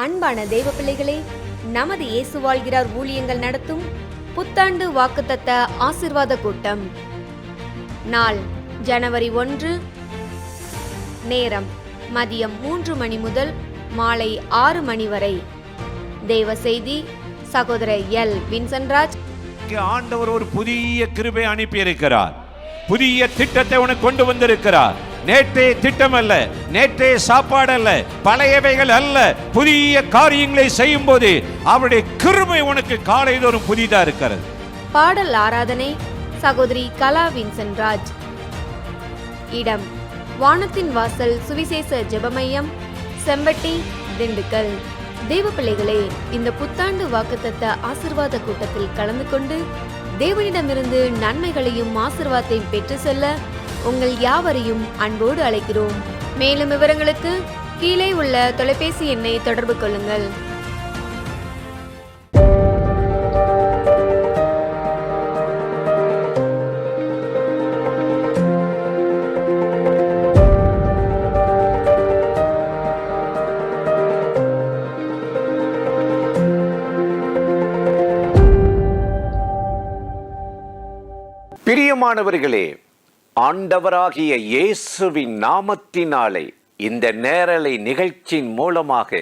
அன்பான தேவ பிள்ளைகளே, நமது இயேசு வாழ்கிறார் ஊழியங்கள் நடத்தும் புத்தாண்டு வாக்குத்தத்த ஆசீர்வாத கூட்டம். நாள் ஜனவரி 1, நேரம் மதியம் 3 மணி முதல் மாலை 6 மணி வரை. தேவ செய்தி சகோதரர் எல் வின்சன்ராஜ். ஆண்டவர் ஒரு புதிய கிருபை அனுப்பி இருக்கிறார். புதிய திட்டத்தை உனக்கு கொண்டு வந்திருக்கிறார். நேற்றே திட்டம் அல்ல, நேற்றே சாப்பாடு அல்ல, பழையவைகள் அல்ல, புதிய காரியங்களை செய்யும் போது அவருடைய கிருபை உனக்கு காலைதோறும் புதிதா இருக்கிறது. பாடல் ஆராதனை சகோதரி கலா வின்சன்ராஜ். இடம் வானத்தின் வாசல் சுவிசேஷ ஜெபமையம், செம்பட்டி, திண்டுக்கல். தேவ பிள்ளைகளே, இந்த புத்தாண்டு வாக்குத்தத்த ஆசீர்வாத கூட்டத்தில் கலந்து கொண்டு தேவனிடமிருந்து நன்மைகளையும் ஆசீர்வாதத்தையும் பெற்று செல்ல உங்கள் யாவரையும் அன்போடு அழைக்கிறோம். மேலும் விவரங்களுக்கு கீழே உள்ள தொலைபேசி எண்ணை தொடர்பு கொள்ளுங்கள். பிரியமானவர்களே, ஆண்டவராகிய இயேசுவின் நாமத்தினாலே இந்த நேரலை நிகழ்ச்சியின் மூலமாக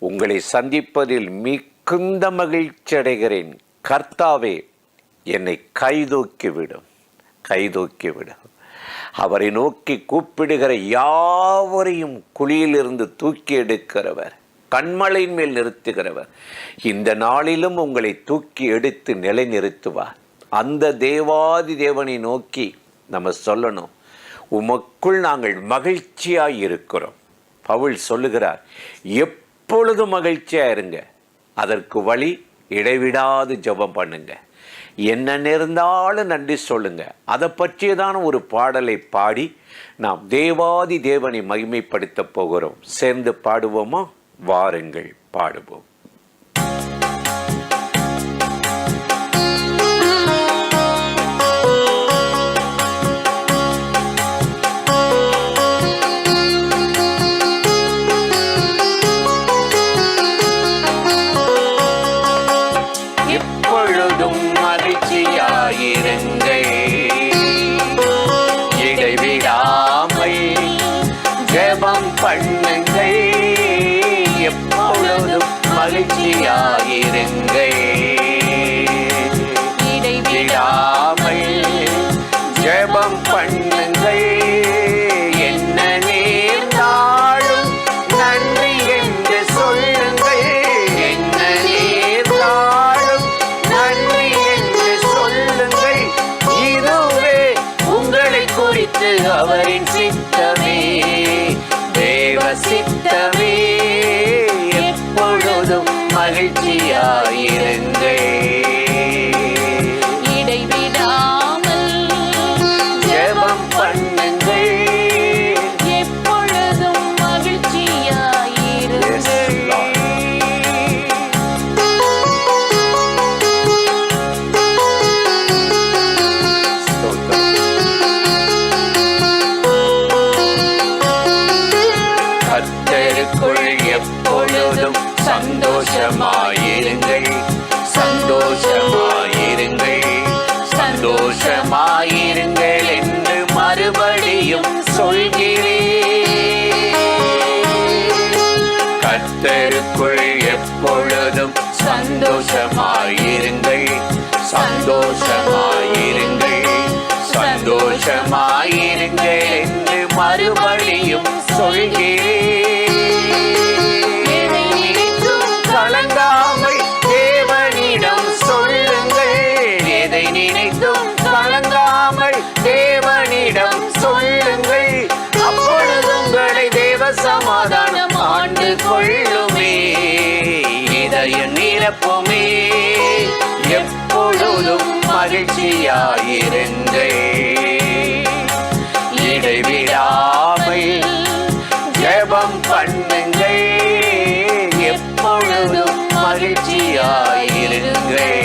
உங்களை சந்திப்பதில் மிகுந்த மகிழ்ச்சி அடைகிறேன். கர்த்தாவே என்னை கைதூக்கிவிடும். அவரை நோக்கி கூப்பிடுகிற யாவரையும் குழியிலிருந்து தூக்கி எடுக்கிறவர், கண்மலையின் மேல் நிறுத்துகிறவர், இந்த நாளிலும் உங்களை தூக்கி எடுத்து நிலைநிறுத்துவார். அந்த தேவாதி தேவனை நோக்கி நம்ம சொல்லணும், உமக்குள் நாங்கள் மகிழ்ச்சியாய் இருக்கிறோம். பவுல் சொல்லுகிறார், எப்பொழுதும் மகிழ்ச்சியாக இருங்க. அதற்கு வழி இடைவிடாது ஜெபம் பண்ணுங்க. என்ன நேர்ந்தாலும் நன்றி சொல்லுங்க. அதை பற்றியதான ஒரு பாடலை பாடி நாம் தேவாதி தேவனை மகிமைப்படுத்த போகிறோம். சேர்ந்து பாடுவோமா? வாருங்கள், பாடுவோம். இடைவிடாமல் ஜெபம் பண்ணுங்கள், எப்பொழுதும் மகிழ்ச்சியாயிருங்கள். இடைவிடாமல் ஜெபம் பண்ணுங்கள், என்ன நேர்ந்தாலும் நன்றி என்று சொல்லுங்கள். என்ன நேர்ந்தாலும் நன்றி என்று சொல்லுங்கள். இதுவே உங்களை குறித்து அவரின் சித்தமே, தேவ சித்தமே. எப்பொழுதும் மகிழ்ச்சியாயிருங்கள். இடைவிடாமல் ஜெபம் பண்ணுங்கள், எப்பொழுதும் மகிழ்ச்சியாயிருங்கள். கர்த்தருக்குள் எப்பொழுதும் சந்தோஷமாயிருங்கள், சந்தோஷமாயிருங்கள், சந்தோஷமாயிருங்கள் என்று மறுபடியும் சொல்கிறேன். கர்த்தருக்குள் எப்பொழுதும் சந்தோஷமாயிருங்கள், சந்தோஷமாயிருங்கள், சந்தோஷமாயிருங்கள் என்று மறுபடியும் சொல்கிறேன். கலங்காமல் தேவனிடம் சொல்லுங்கள், எதை நினைத்தும் கலங்காமல் தேவனிடம் சொல்லுங்கள். அப்பொழுது உங்களை தேவ சமாதானம் ஆண்டு கொள்ளுமே, இதயம் நிரப்புமே. எப்பொழுதும் மகிழ்ச்சியாயிருங்கள். இடைவிடாமல் ஜெபம் பண்ணுங்கள், எப்பொழுதும் மகிழ்ச்சியாயிருங்கள்.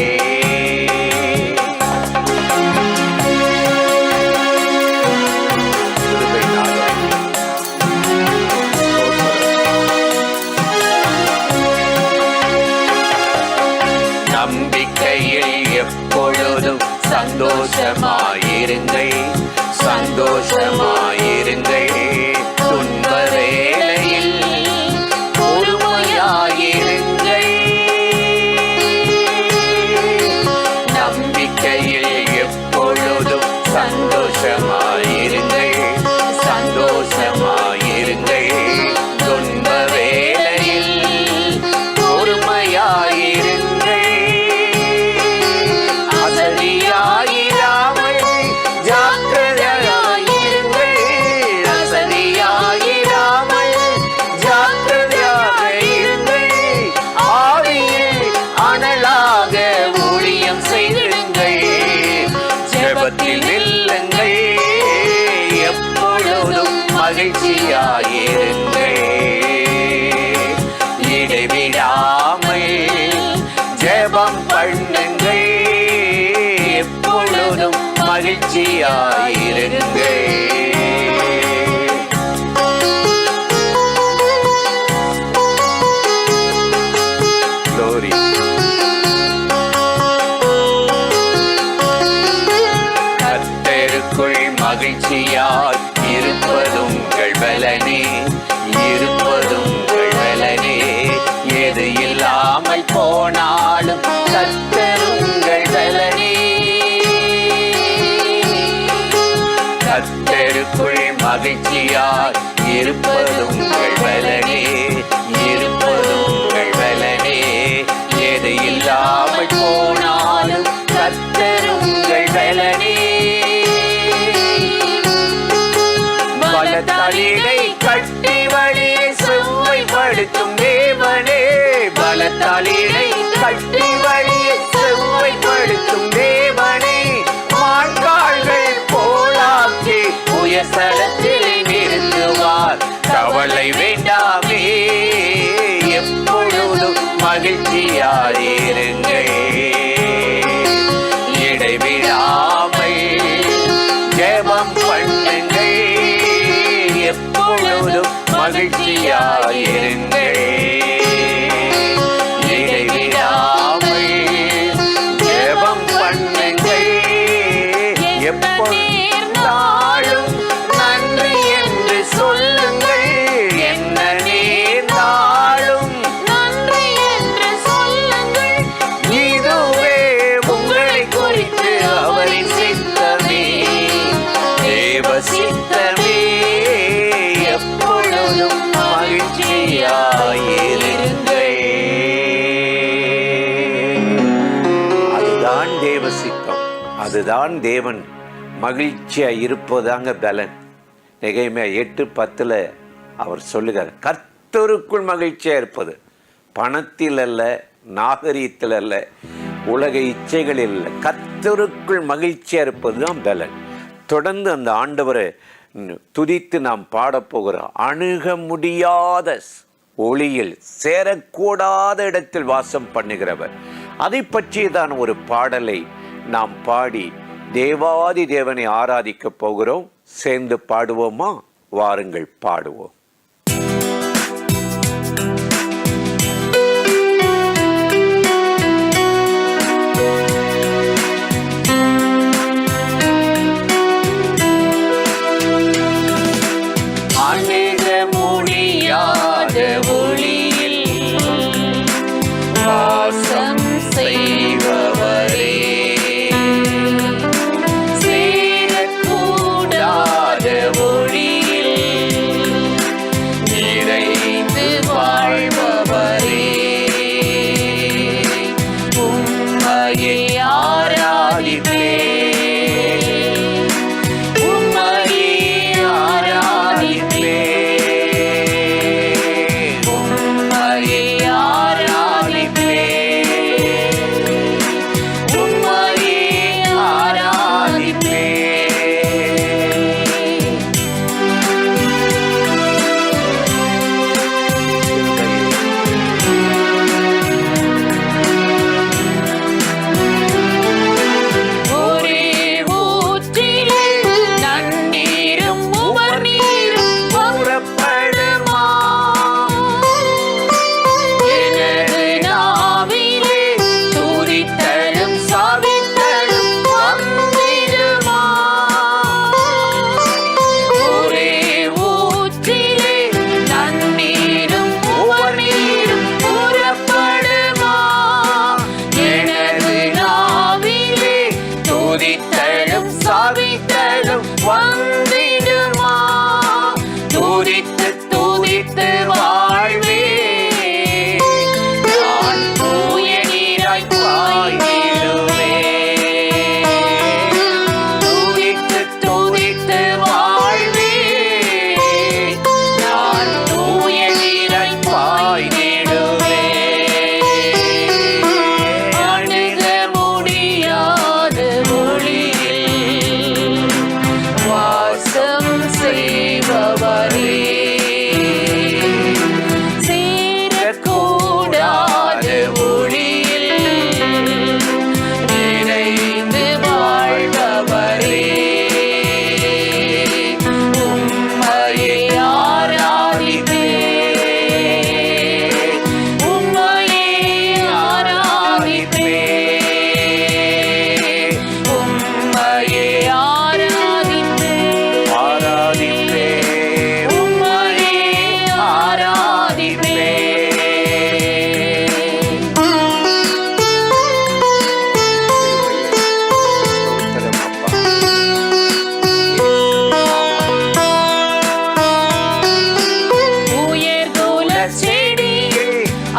நம்பிக்கையில் எப்பொழுதும் சந்தோஷமாயிருங்கள், சந்தோஷமாயிருங்கள். துன்ப வேளையில் பொறுமையாயிருங்கள். நம்பிக்கையில் எப்பொழுதும் சந்தோஷமாயிருங்கள், சந்தோஷமாயிருங்கள். துன்ப வேளையில் பொறுமையாயிருங்கள். அசதியாயிராமல் ஜாக்கிரதையாயிருங்கள், அசதியாயிராமல் ஜாக்கிரதையாக இருங்கள். ஆவியில் அனலாக ஊழியம் செய்திடுங்கள், ஜெபத்தில் நில்லுங்கள், எப்பொழுதும் மகிழ்ச்சியாயிருங்கள். இடைவிடாமல் ஜெபம் பண்ணுங்கள், எப்பொழுதும் மகிழ்ச்சியாயிருங்கள். Glory. கர்த்தருக்குள் மகிழ்ச்சியாய் இருப்பதுங்கள் பலனே, இருப்பதுங்கள் பலனே. எது இல்லாமல் போனாலும் கர்த்தருங்கள் பலனே. கர்த்தருக்குள் மகிழ்ச்சியாய் இருப்பதுங்கள் பலனே, இருப்பதுங்கள் பலனே. எது இல்லாமல் போனாலும் கர்த்தருங்கள் பலனே. பலத்தாலிடை கட்டி வழியை செவ்வைப்படுத்தும் தேவனே, பலத்தாலிடை கட்டி வழியை செவ்வைப்படுத்தும் தேவனே. மான்கால்கள் போலாக்கி உயர்தலத்தில் நிறுத்துவார், கவலை வேண்டாமே, எப்பொழுதும் மகிழ்ச்சியாயிருங்கள். இடைவிடாமல் ஜெபம் பண்ணுங்கள், எப்பொழுதும் மகிழ்ச்சியாயிருங்கள். இடைவிடாமல் ஜெபம் பண்ணுங்கள், எப்பொழுதும் நன்றி என்று சொல்லுங்கள். என்ன நேர்ந்தாலும் நன்றி என்று சொல்லுங்கள். இதுவே உங்களை குறித்து அவரின் சித்தமே, தேவ சித்தமே. எப்பொழுதும் மகிழ்ச்சியாயிருங்கள். அதுதான் தேவ சித்தம், அதுதான் தேவன் மகிழ்ச்சியா இருப்பதாங்க பலன். நெகேமியா 8:10 அவர் சொல்லுகிறார், கர்த்தருக்குள் மகிழ்ச்சியா இருப்பது. பணத்தில் அல்ல, நாகரீகத்தில் அல்ல, உலக இச்சைகளில் அல்ல, கர்த்தருக்குள் மகிழ்ச்சியா இருப்பது தான் பலன். தொடர்ந்து அந்த ஆண்டவரை துதித்து நாம் பாடப்போகிறோம். அணுக முடியாத ஒளியில் சேரக்கூடாத இடத்தில் வாசம் பண்ணுகிறவர். அதை பற்றியதான ஒரு பாடலை நாம் பாடி தேவாதி தேவனை ஆராதிக்க போகிறோம். சேர்ந்து பாடுவோமா? வாருங்கள் பாடுவோம். அணுக முடியாத ஒளியில் வாசம் செய்பவரே, சேரக்கூடாத ஒளியில்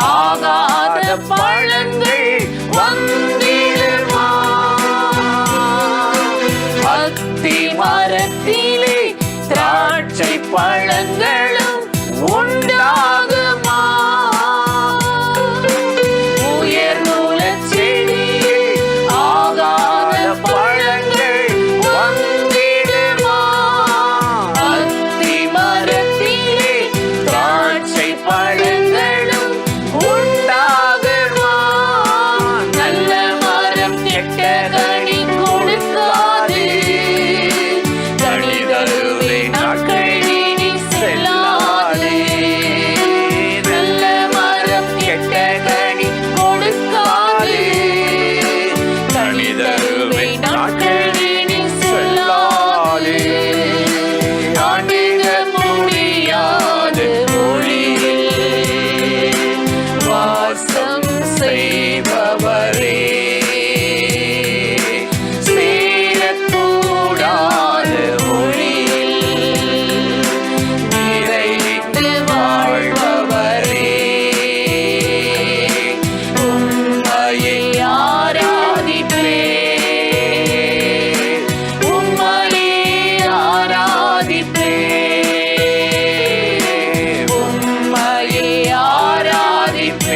ஆகாத பழங்கள் வந்திடுமா? அத்தி மரத்திலே திராட்சை பழங்களும் உண்டாகுமா? உயர்நூல செடியில் ஆகாத பழங்கள் வந்திடுமா? அத்தி மரத்திலே திராட்சை பழங்களும் உண்டாகுமா? நல்ல மரம் கெட்ட கனி கொடுக்காது, கனி தருவே நாட்கள் இனி செல்லாது. நல்ல மரம் கெட்ட கனி கொடுக்காது, கனி தருவே நாட்கள் இனி செல்லாது. அணுக முடியாத ஒளியில் வாசம் செய்பவரே, சேரக்கூடாத ஒளியில் நிறைந்து வாழ்பவரே, உம்மையை ஆராதிப்பேன், உம்மையை ஆராதிப்பேன், உம்மையை ஆராதிப்பேன்.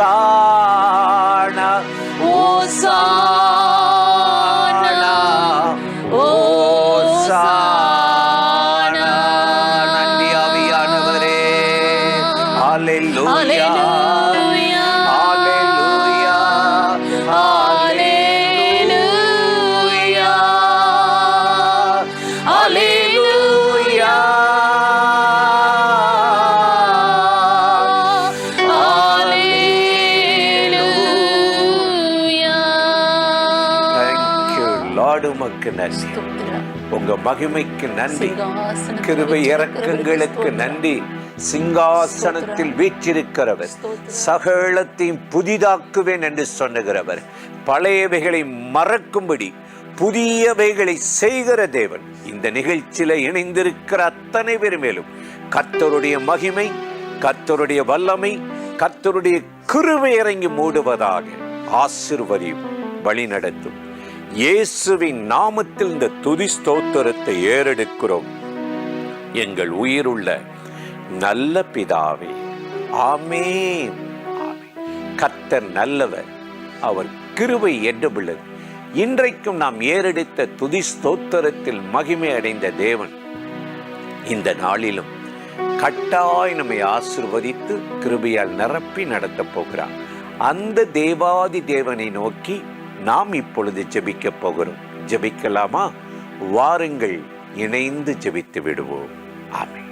ஓசானா ஓசானா ஓசானா. நன்றி ஆவியானவரே. ஹல்லேலூயா ஹல்லேலூயா ஹல்லேலூயா ஹல்லேலூயா உமக்கு நன்றி. உங்க மகிமைக்கு நன்றி. கிருபை இரக்கங்களுக்கு நன்றி. சிங்காசனத்தில் வீற்றிருக்கிறவர், சகலத்தையும் புதிதாக்குவேன் என்று சொன்னுகிறவர், பழையவைகளை மறக்கும்படி புதியவைகளை செய்கிற தேவன். இந்த நிகழ்ச்சியில இணைந்திருக்கிற அத்தனை பேர் மேலும் கர்த்தருடைய மகிமை, கர்த்தருடைய வல்லமை, கர்த்தருடைய கிருபை இறங்கி மூடுவதாக. ஆசீர்வதியும், வழி நடத்தும். இயேசுவின் நாமத்தில் இந்த துதி ஸ்தோத்திரத்தை ஏறெடுக்கிறோம் எங்கள் உயிருள்ள நல்ல பிதாவே. ஆமென். கர்த்தர் நல்லவர், அவர் கிருபை என்றுள்ளது. இன்றைக்கும் நாம் ஏறெடுத்த துதி ஸ்தோத்திரத்தில் மகிமை அடைந்த தேவன் இந்த நாளிலும் கட்டாய் நம்மை ஆசீர்வதித்து கிருபையால் நிரப்பி நடத்த போகிறார். அந்த தேவாதி தேவனை நோக்கி நாம் இப்பொழுது ஜெபிக்க போகிறோம். ஜெபிக்கலாமா? வாருங்கள், இணைந்து ஜெபித்து விடுவோம். ஆமென்.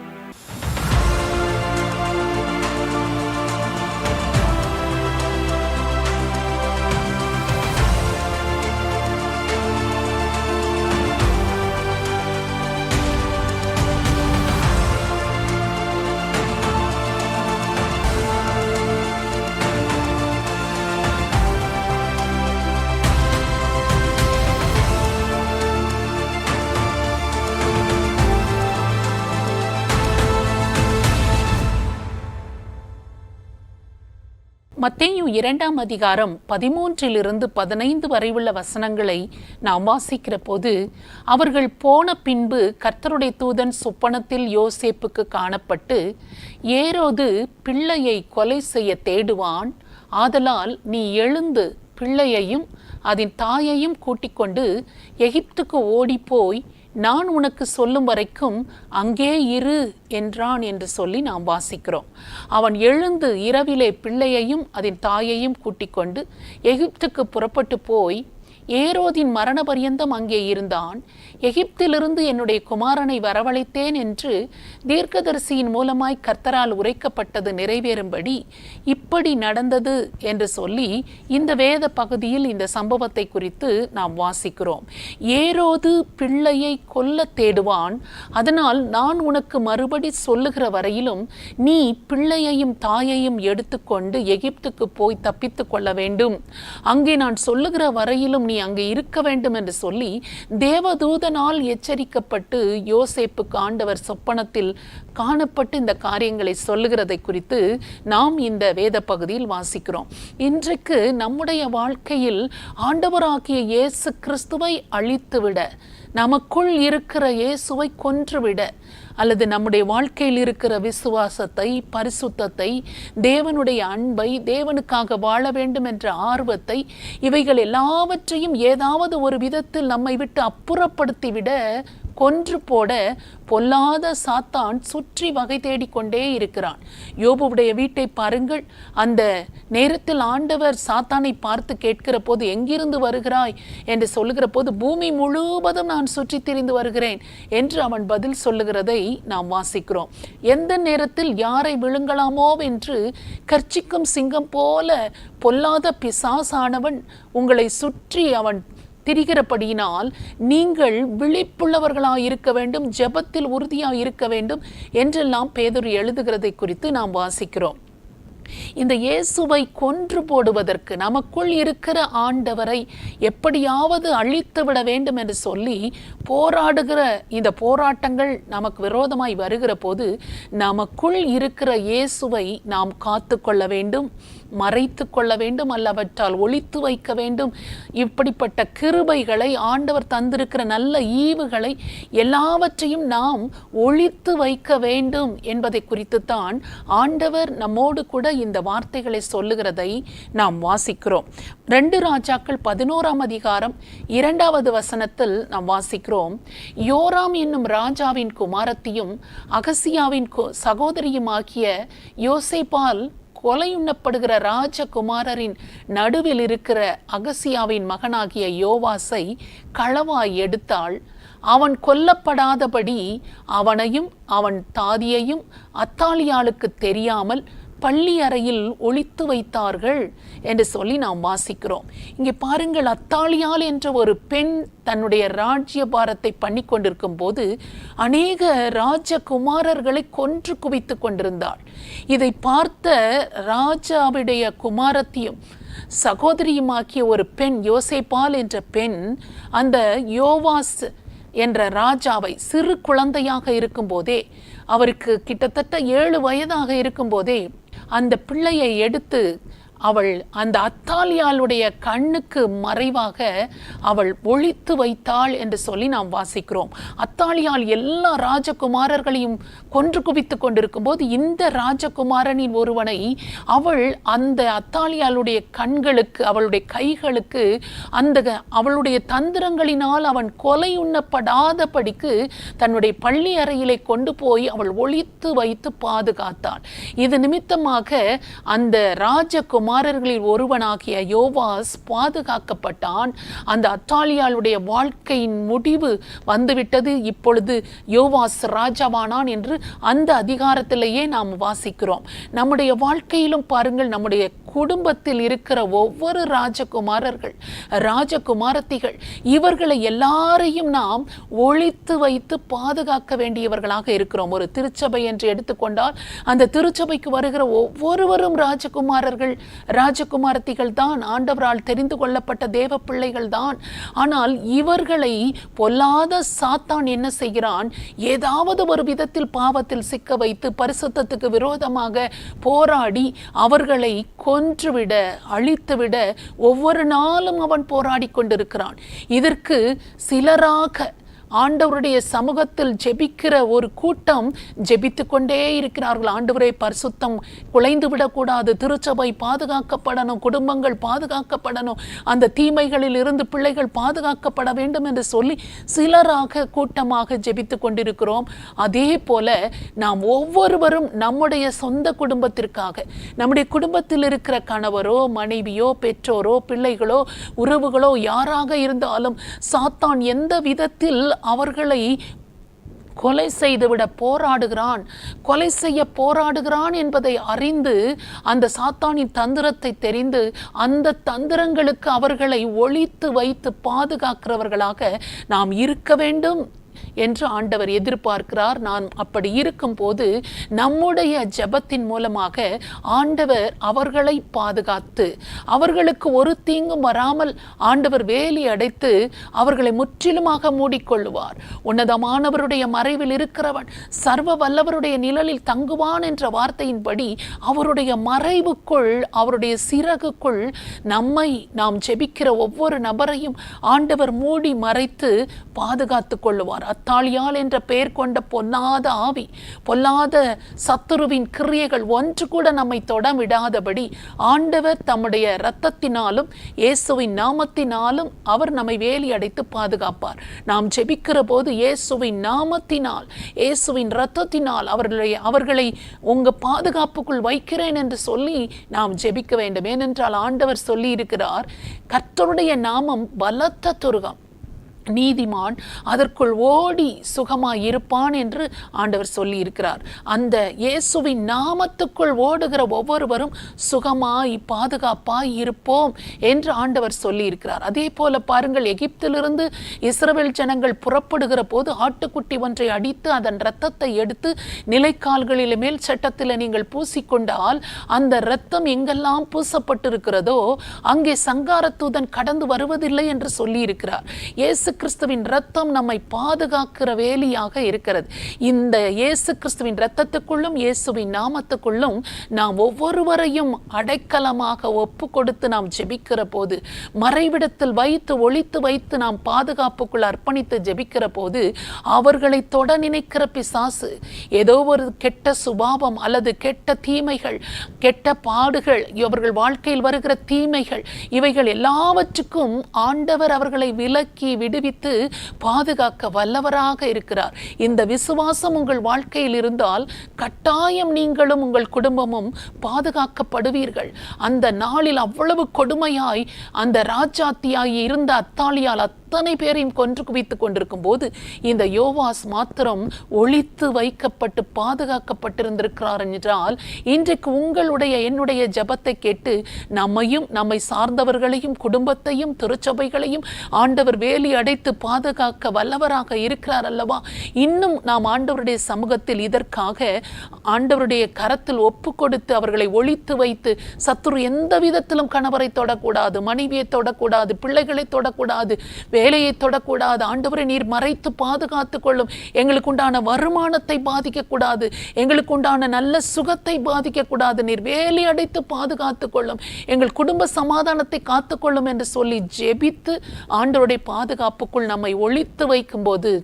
மத்தேயு 2ஆம் அதிகாரம் 13 15 வரை உள்ள வசனங்களை நாம் வாசிக்கிற போது, அவர்கள் போன பின்பு கர்த்தருடைய தூதன் சொப்பனத்தில் யோசேப்புக்கு காணப்பட்டு, ஏரோது பிள்ளையை கொலை செய்ய தேடுவான், ஆதலால் நீ எழுந்து பிள்ளையையும் அதன் தாயையும் கூட்டிக் கொண்டு எகிப்துக்கு ஓடிப்போய் நான் உனக்கு சொல்லும் வரைக்கும் அங்கே இரு என்றான் என்று சொல்லி நாம் வாசிக்கிறோம். அவன் எழுந்து இரவிலே பிள்ளையையும் அதன் தாயையும் கூட்டிக் கொண்டு எகிப்துக்கு புறப்பட்டு போய் ஏரோதின் மரண பரியந்தம் அங்கே இருந்தான். எகிப்திலிருந்து என்னுடைய குமாரனை வரவழைத்தேன் என்று தீர்க்கதரிசியின் மூலமாய் கர்த்தரால் உரைக்கப்பட்டது நிறைவேறும்படி இப்படி நடந்தது என்று சொல்லி இந்த வேத பகுதியில் இந்த சம்பவத்தை குறித்து நாம் வாசிக்கிறோம். ஏரோது பிள்ளையை கொல்ல தேடுவான், அதனால் நான் உனக்கு மறுபடி சொல்லுகிற வரையிலும் நீ பிள்ளையையும் தாயையும் எடுத்துக்கொண்டு எகிப்துக்கு போய் தப்பித்து கொள்ள வேண்டும், அங்கே நான் சொல்லுகிற வரையிலும் நீ அங்கே இருக்க வேண்டும் என்று சொல்லி தேவதூதனால் எச்சரிக்கப்பட்டு யோசேப்புக்கு ஆண்டவர் சொப்பனத்தில் காணப்பட்டு இந்த காரியங்களை சொல்லுகிறதை குறித்து நாம் இந்த வேத பகுதியில் வாசிக்கிறோம். இன்றைக்கு நம்முடைய வாழ்க்கையில் ஆண்டவராகிய இயேசு கிறிஸ்துவை அழித்துவிட, நமக்குள் இருக்கிற இயேசுவை கொன்றுவிட, அல்லது நம்முடைய வாழ்க்கையில் இருக்கிற விசுவாசத்தை, பரிசுத்தத்தை, தேவனுடைய அன்பை, தேவனுக்காக வாழ வேண்டும் என்ற ஆர்வத்தை, இவைகள் எல்லாவற்றையும் ஏதாவது ஒரு விதத்தில் நம்மை விட்டு அப்புறப்படுத்திவிட, கொன்று போட பொல்லாத சாத்தான் சுற்றி வகை தேடிக்கொண்டே இருக்கிறான். யோபுடைய வீட்டை பாருங்கள். அந்த நேரத்தில் ஆண்டவர் சாத்தானை பார்த்து கேட்கிற போது, எங்கிருந்து வருகிறாய் என்று சொல்லுகிற போது, பூமி முழுவதும் நான் சுற்றி திரிந்து வருகிறேன் என்று அவன் பதில் சொல்லுகிறதை நாம் வாசிக்கிறோம். எந்த நேரத்தில் யாரை விழுங்கலாமோ என்று கர்ச்சிக்கும் சிங்கம் போல பொல்லாத பிசாசானவன் உங்களை சுற்றி அவன் திரிகிறபடியினால் நீங்கள் விழிப்புள்ளவர்களாக இருக்க வேண்டும், ஜெபத்தில் உறுதியாக இருக்க வேண்டும் என்றெல்லாம் பேதுரு எழுதுகிறதை குறித்து நாம் வாசிக்கிறோம். இந்த இயேசுவை கொன்று போடுவதற்கு, நமக்குள் இருக்கிற ஆண்டவரை எப்படியாவது அழித்து விட வேண்டும் என்று சொல்லி போராடுகிற இந்த போராட்டங்கள் நமக்கு விரோதமாய் வருகிற போது, நமக்குள் இருக்கிற இயேசுவை நாம் காத்து கொள்ள வேண்டும், மறைத்து கொள்ள வேண்டும், அல்லவற்றால் ஒளித்து வைக்க வேண்டும். இப்படிப்பட்ட கிருபைகளை, ஆண்டவர் தந்திருக்கிற நல்ல ஈவுகளை எல்லாவற்றையும் நாம் ஒளித்து வைக்க வேண்டும் என்பதை குறித்துத்தான் ஆண்டவர் நம்மோடு கூட இந்த வார்த்தைகளை சொல்லுகிறதை நாம் வாசிக்கிறோம். 2 ராஜாக்கள் 11ஆம் அதிகாரம் 2வது வசனத்தில் நாம் வாசிக்கிறோம், யோராம் என்னும் ராஜாவின் குமாரத்தியும் அகசியாவின் சகோதரியுமாகிய யோசேபால் கொலையுண்ணப்படுகிற ராஜகுமாரரின் நடுவில் இருக்கிற அகசியாவின் மகனாகிய யோவாசை களவாய் எடுத்தாள். அவன் கொல்லப்படாதபடி அவனையும் அவன் தாதியையும் அத்தாலியாளுக்கு தெரியாமல் பள்ளி அறையில் ஒளித்து வைத்தார்கள் என்று சொல்லி நாம் வாசிக்கிறோம். இங்கே பாருங்கள், அத்தாலியாள் என்ற ஒரு பெண் தன்னுடைய ராஜ்யபாரத்தை பண்ணி கொண்டிருக்கும் போது அநேக ராஜகுமாரர்களை கொன்று குவித்து கொண்டிருந்தாள். இதை பார்த்த ராஜாவுடைய குமாரத்தியும் சகோதரியுமாக்கிய ஒரு பெண், யோசேபால் என்ற பெண், அந்த யோவாஸ் என்ற ராஜாவை சிறு குழந்தையாக இருக்கும்போதே, அவருக்கு கிட்டத்தட்ட 7 வயதாக இருக்கும்போதே அந்த பிள்ளையை எடுத்து அவள் அந்த அத்தாலியாளுடைய கண்ணுக்கு மறைவாக அவள் ஒளித்து வைத்தாள் என்று சொல்லி நாம் வாசிக்கிறோம். அத்தாலியால் எல்லா ராஜகுமாரர்களையும் கொன்று குவித்து கொண்டிருக்கும் போது இந்த ராஜகுமாரனின் ஒருவனை அவள் அந்த அத்தாலியாளுடைய கண்களுக்கு, அவளுடைய கைகளுக்கு, அந்த அவளுடைய தந்திரங்களினால் அவன் கொலையுண்ணப்படாதபடிக்கு தன்னுடைய பள்ளி அறையிலே கொண்டு போய் அவள் ஒளித்து வைத்து பாதுகாத்தாள். இது நிமித்தமாக அந்த ராஜகுமாரர்களில் ஒருவனாகிய யோவாஸ் பாதுகாக்கப்பட்டான். அந்த அத்தாலியாளுடைய வாழ்க்கையின் முடிவு வந்துவிட்டது. இப்பொழுது யோவாஸ் ராஜாவானான் என்று அந்த அதிகாரத்திலேயே நாம் வாசிக்கிறோம். நம்முடைய வாழ்க்கையிலும் பாருங்கள், நம்முடைய குடும்பத்தில் இருக்கிற ஒவ்வொரு ராஜகுமாரர்கள், ராஜகுமாரத்திகள், இவர்களை எல்லாரையும் நாம் ஒளித்து வைத்து பாதுகாக்க வேண்டியவர்களாக இருக்கிறோம். ஒரு திருச்சபை என்று எடுத்துக்கொண்டால் அந்த திருச்சபைக்கு வருகிற ஒவ்வொருவரும் ராஜகுமாரர்கள், ராஜகுமாரத்திகள் தான், ஆண்டவரால் தெரிந்து கொள்ளப்பட்ட தேவ பிள்ளைகள் தான். ஆனால் இவர்களை பொல்லாத சாத்தான் என்ன செய்கிறான்? ஏதாவது ஒரு விதத்தில் பாவத்தில் சிக்க வைத்து பரிசுத்தத்துக்கு விரோதமாக போராடி அவர்களை கொன்றுவிட, அழித்துவிட ஒவ்வொரு நாளும் அவன் போராடி கொண்டிருக்கிறான். இதற்கு சிலராக ஆண்டவருடைய சமூகத்தில் ஜெபிக்கிற ஒரு கூட்டம் ஜெபித்து கொண்டே இருக்கிறார்கள். ஆண்டவரே, பரிசுத்தம் குலைந்து விடக்கூடாது, திருச்சபை பாதுகாக்கப்படணும், குடும்பங்கள் பாதுகாக்கப்படணும், அந்த தீமைகளில் இருந்து பிள்ளைகள் பாதுகாக்கப்பட வேண்டும் என்று சொல்லி சிலராக கூட்டமாக ஜெபித்து கொண்டிருக்கிறோம். அதே போல நாம் ஒவ்வொருவரும் நம்முடைய சொந்த குடும்பத்திற்காக, நம்முடைய குடும்பத்தில் இருக்கிற கணவரோ மனைவியோ பெற்றோரோ பிள்ளைகளோ உறவுகளோ யாராக இருந்தாலும் சாத்தான் எந்த விதத்தில் அவர்களை கொலை செய்துவிட போராடுகிறான், கொலை செய்ய போராடுகிறான் என்பதை அறிந்து, அந்த சாத்தானின் தந்திரத்தை தெரிந்து அந்த தந்திரங்களுக்கு அவர்களை ஒளித்து வைத்து பாதுகாக்கிறவர்களாக நாம் இருக்க வேண்டும் என்று ஆண்டவர் எதிர்பார்க்கிறார். நான் அப்படி இருக்கும்போது நம்முடைய ஜெபத்தின் மூலமாக ஆண்டவர் அவர்களை பாதுகாத்து அவர்களுக்கு ஒரு தீங்கும் வராமல் ஆண்டவர் வேலி அடைத்து அவர்களை முற்றிலுமாக மூடிக்கொள்ளுவார். உன்னதமானவருடைய மறைவில் இருக்கிறவன் சர்வ வல்லவருடைய நிழலில் தங்குவான் என்ற வார்த்தையின்படி அவருடைய மறைவுக்குள், அவருடைய சிறகுக்குள் நம்மை, நாம் ஜெபிக்கிற ஒவ்வொரு நபரையும் ஆண்டவர் மூடி மறைத்து பாதுகாத்து கொள்ளுவார். அத்தாலியாள் என்ற பெயர் கொண்ட பொல்லாத ஆவி, பொல்லாத சத்துருவின் கிரியைகள் ஒன்று கூட நம்மை தொட விடாதபடி ஆண்டவர் தம்முடைய இரத்தத்தினாலும் இயேசுவின் நாமத்தினாலும் அவர் நம்மை வேலி அடைத்து பாதுகாப்பார். நாம் ஜெபிக்கிற போது இயேசுவின் நாமத்தினால், இயேசுவின் இரத்தத்தினால் அவர்களை உங்க பாதுகாப்புக்குள் வைக்கிறேன் என்று சொல்லி நாம் ஜெபிக்க வேண்டும். ஏனென்றால் ஆண்டவர் சொல்லி இருக்கிறார், கர்த்தருடைய நாமம் பலத்த துருகம், நீதிமான் அதற்குள் ஓடி சுகமாய் இருப்பான் என்று ஆண்டவர் சொல்லி இருக்கிறார். அந்த இயேசுவின் நாமத்துக்குள் ஓடுகிற ஒவ்வொருவரும் சுகமாய் பாதுகாப்பாய் இருப்போம் என்று ஆண்டவர் சொல்லி இருக்கிறார். அதே போல பாருங்கள், எகிப்திலிருந்து இஸ்ரவேல் ஜனங்கள் புறப்படுகிற போது ஆட்டுக்குட்டி ஒன்றை அடித்து அதன் இரத்தத்தை எடுத்து நிலைக்கால்களில் மேல் சட்டத்தில் நீங்கள் பூசிக்கொண்டால் அந்த இரத்தம் எங்கெல்லாம் பூசப்பட்டிருக்கிறதோ அங்கே சங்கார தூதன் கடந்து வருவதில்லை என்று சொல்லி இருக்கிறார். இயேசு கிறிஸ்துவின் இரத்தம் நம்மை பாதுகாக்கிற வேலியாக இருக்கிறது. இந்த இயேசு கிறிஸ்துவின் இரத்தத்துக்குள்ளும் இயேசுவின் நாமத்துக்குள்ளும் நாம் ஒவ்வொருவரையும் அடைக்கலமாக ஒப்பு கொடுத்து நாம் ஜெபிக்கிற போது, மறைவிடத்தில் வைத்து ஒளித்து வைத்து நாம் பாதுகாப்புக்குள் அர்ப்பணித்து ஜெபிக்கிற போது, அவர்களை தொட நினைக்கிற பிசாசு, ஏதோ ஒரு கெட்ட சுபாவம் அல்லது கெட்ட தீமைகள், கெட்ட பாடுகள், இவர்கள் வாழ்க்கையில் வருகிற தீமைகள், இவைகள் எல்லாவற்றுக்கும் ஆண்டவர் அவர்களை விலக்கி விடுவித்து பாதுகாக்க வல்லவராக இருக்கிறார். இந்த விசுவாசம் உங்கள் வாழ்க்கையில் இருந்தால் கட்டாயம் நீங்களும் உங்கள் குடும்பமும் பாதுகாக்கப்படுவீர்கள். அந்த நாளில் அவ்வளவு கொடுமையாய் அந்த ராஜாத்தியாய் இருந்த அத்தாலியால் அத்தனை பேரையும் கொன்று குவித்துக் கொண்டிருக்கும் போது இந்த யோவாஸ் மாத்திரம் ஒளித்து வைக்கப்பட்டு பாதுகாக்கப்பட்டிருந்திருக்கிறார் என்றால், இன்றைக்கு உங்களுடைய என்னுடைய ஜெபத்தை கேட்டு நம்மையும் நம்மை சார்ந்தவர்களையும் குடும்பத்தையும் திருச்சபைகளையும் ஆண்டவர் வேலி அடைத்து பாதுகாக்க வல்லவராக இருக்கிறார் அல்லவா? இன்னும் நாம் ஆண்டவருடைய சமூகத்தில் இதற்காக ஆண்டவருடைய கரத்தில் ஒப்பு கொடுத்து அவர்களை ஒளித்து வைத்து, சத்துரு எந்த விதத்திலும் கணவரை தொடக்கூடாது, மனைவியை தொடக்கூடாது, பிள்ளைகளை தொடக்கூடாது, வேலையை தொடக்கூடாது, ஆண்டவரை நீர் மறைத்து பாதுகாத்து கொள்ளும், எங்களுக்கு உண்டான வருமானத்தை பாதிக்கக்கூடாது, எங்களுக்கு உண்டான நல்ல சுகத்தை பாதிக்கக்கூடாது, நீர் வேலி அடைத்து பாதுகாத்து கொள்ளும், எங்கள் குடும்ப சமாதானத்தை காத்துக்கொள்ளும் என்று சொல்லி ஜெபித்து ஆண்டவருடைய பாதுகாப்புக்குள் நம்மை ஒளித்து வைக்கும்போது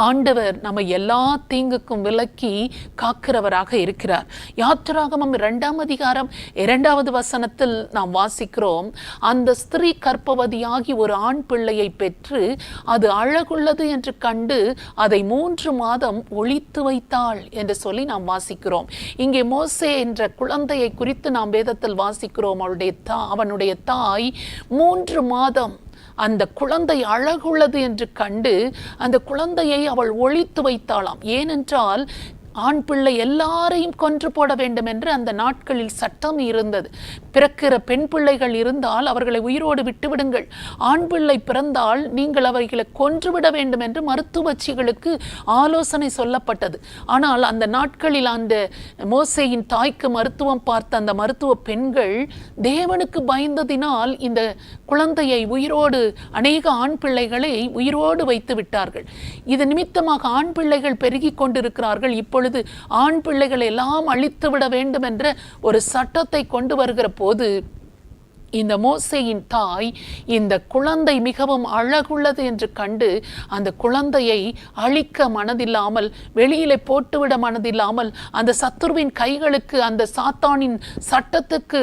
ஆண்டவர் நம்ம எல்லா தீங்குக்கும் விலக்கி காக்கிறவராக இருக்கிறார். யாத்திராகமம் 2ஆம் அதிகாரம் 2வது வசனத்தில் நாம் வாசிக்கிறோம், அந்த ஸ்திரீ கர்ப்பவதியாகி ஒரு ஆண் பிள்ளையை பெற்று அது அழகுள்ளது என்று கண்டு அதை 3 மாதம் ஒளித்து வைத்தாள் என்று சொல்லி நாம் வாசிக்கிறோம். இங்கே மோசே என்ற குழந்தையை குறித்து நாம் வேதத்தில் வாசிக்கிறோம். அவனுடைய தாய் 3 மாதம் அந்த குழந்தை அழகுள்ளது என்று கண்டு அந்த குழந்தையை அவள் ஒளித்து வைத்தாளாம். ஏனென்றால் ஆண் பிள்ளை எல்லாரையும் கொன்று போட வேண்டும் என்று அந்த நாட்களில் சட்டம் இருந்தது. பிறக்கிற பெண் பிள்ளைகள் இருந்தால் அவர்களை உயிரோடு விட்டுவிடுங்கள், ஆண் பிள்ளை பிறந்தால் நீங்கள் அவர்களை கொன்றுவிட வேண்டும் என்று மருத்துவச்சிகளுக்கு ஆலோசனை சொல்லப்பட்டது. ஆனால் அந்த நாட்களில் அந்த மோசேயின் தாய்க்கு மருத்துவம் பார்த்த அந்த மருத்துவ பெண்கள் தேவனுக்கு பயந்ததினால் இந்த குழந்தையை உயிரோடு, அநேக ஆண் பிள்ளைகளை உயிரோடு வைத்து விட்டார்கள். இது நிமித்தமாக ஆண் பிள்ளைகள் பெருகி கொண்டிருக்கிறார்கள். இப்பொழுது ஆண் பிள்ளைகளை எல்லாம் அழித்து விட வேண்டும் என்ற ஒரு சட்டத்தை கொண்டு வருகிற போது இந்த மோசேயின் தாய் இந்த குழந்தை மிகவும் அழகுள்ளது என்று கண்டு அந்த குழந்தையை அழிக்க மனதில்லாமல், வெளியிலே போட்டுவிட மனதில்லாமல், அந்த சத்துருவின் கைகளுக்கு, அந்த சாத்தானின் சட்டத்துக்கு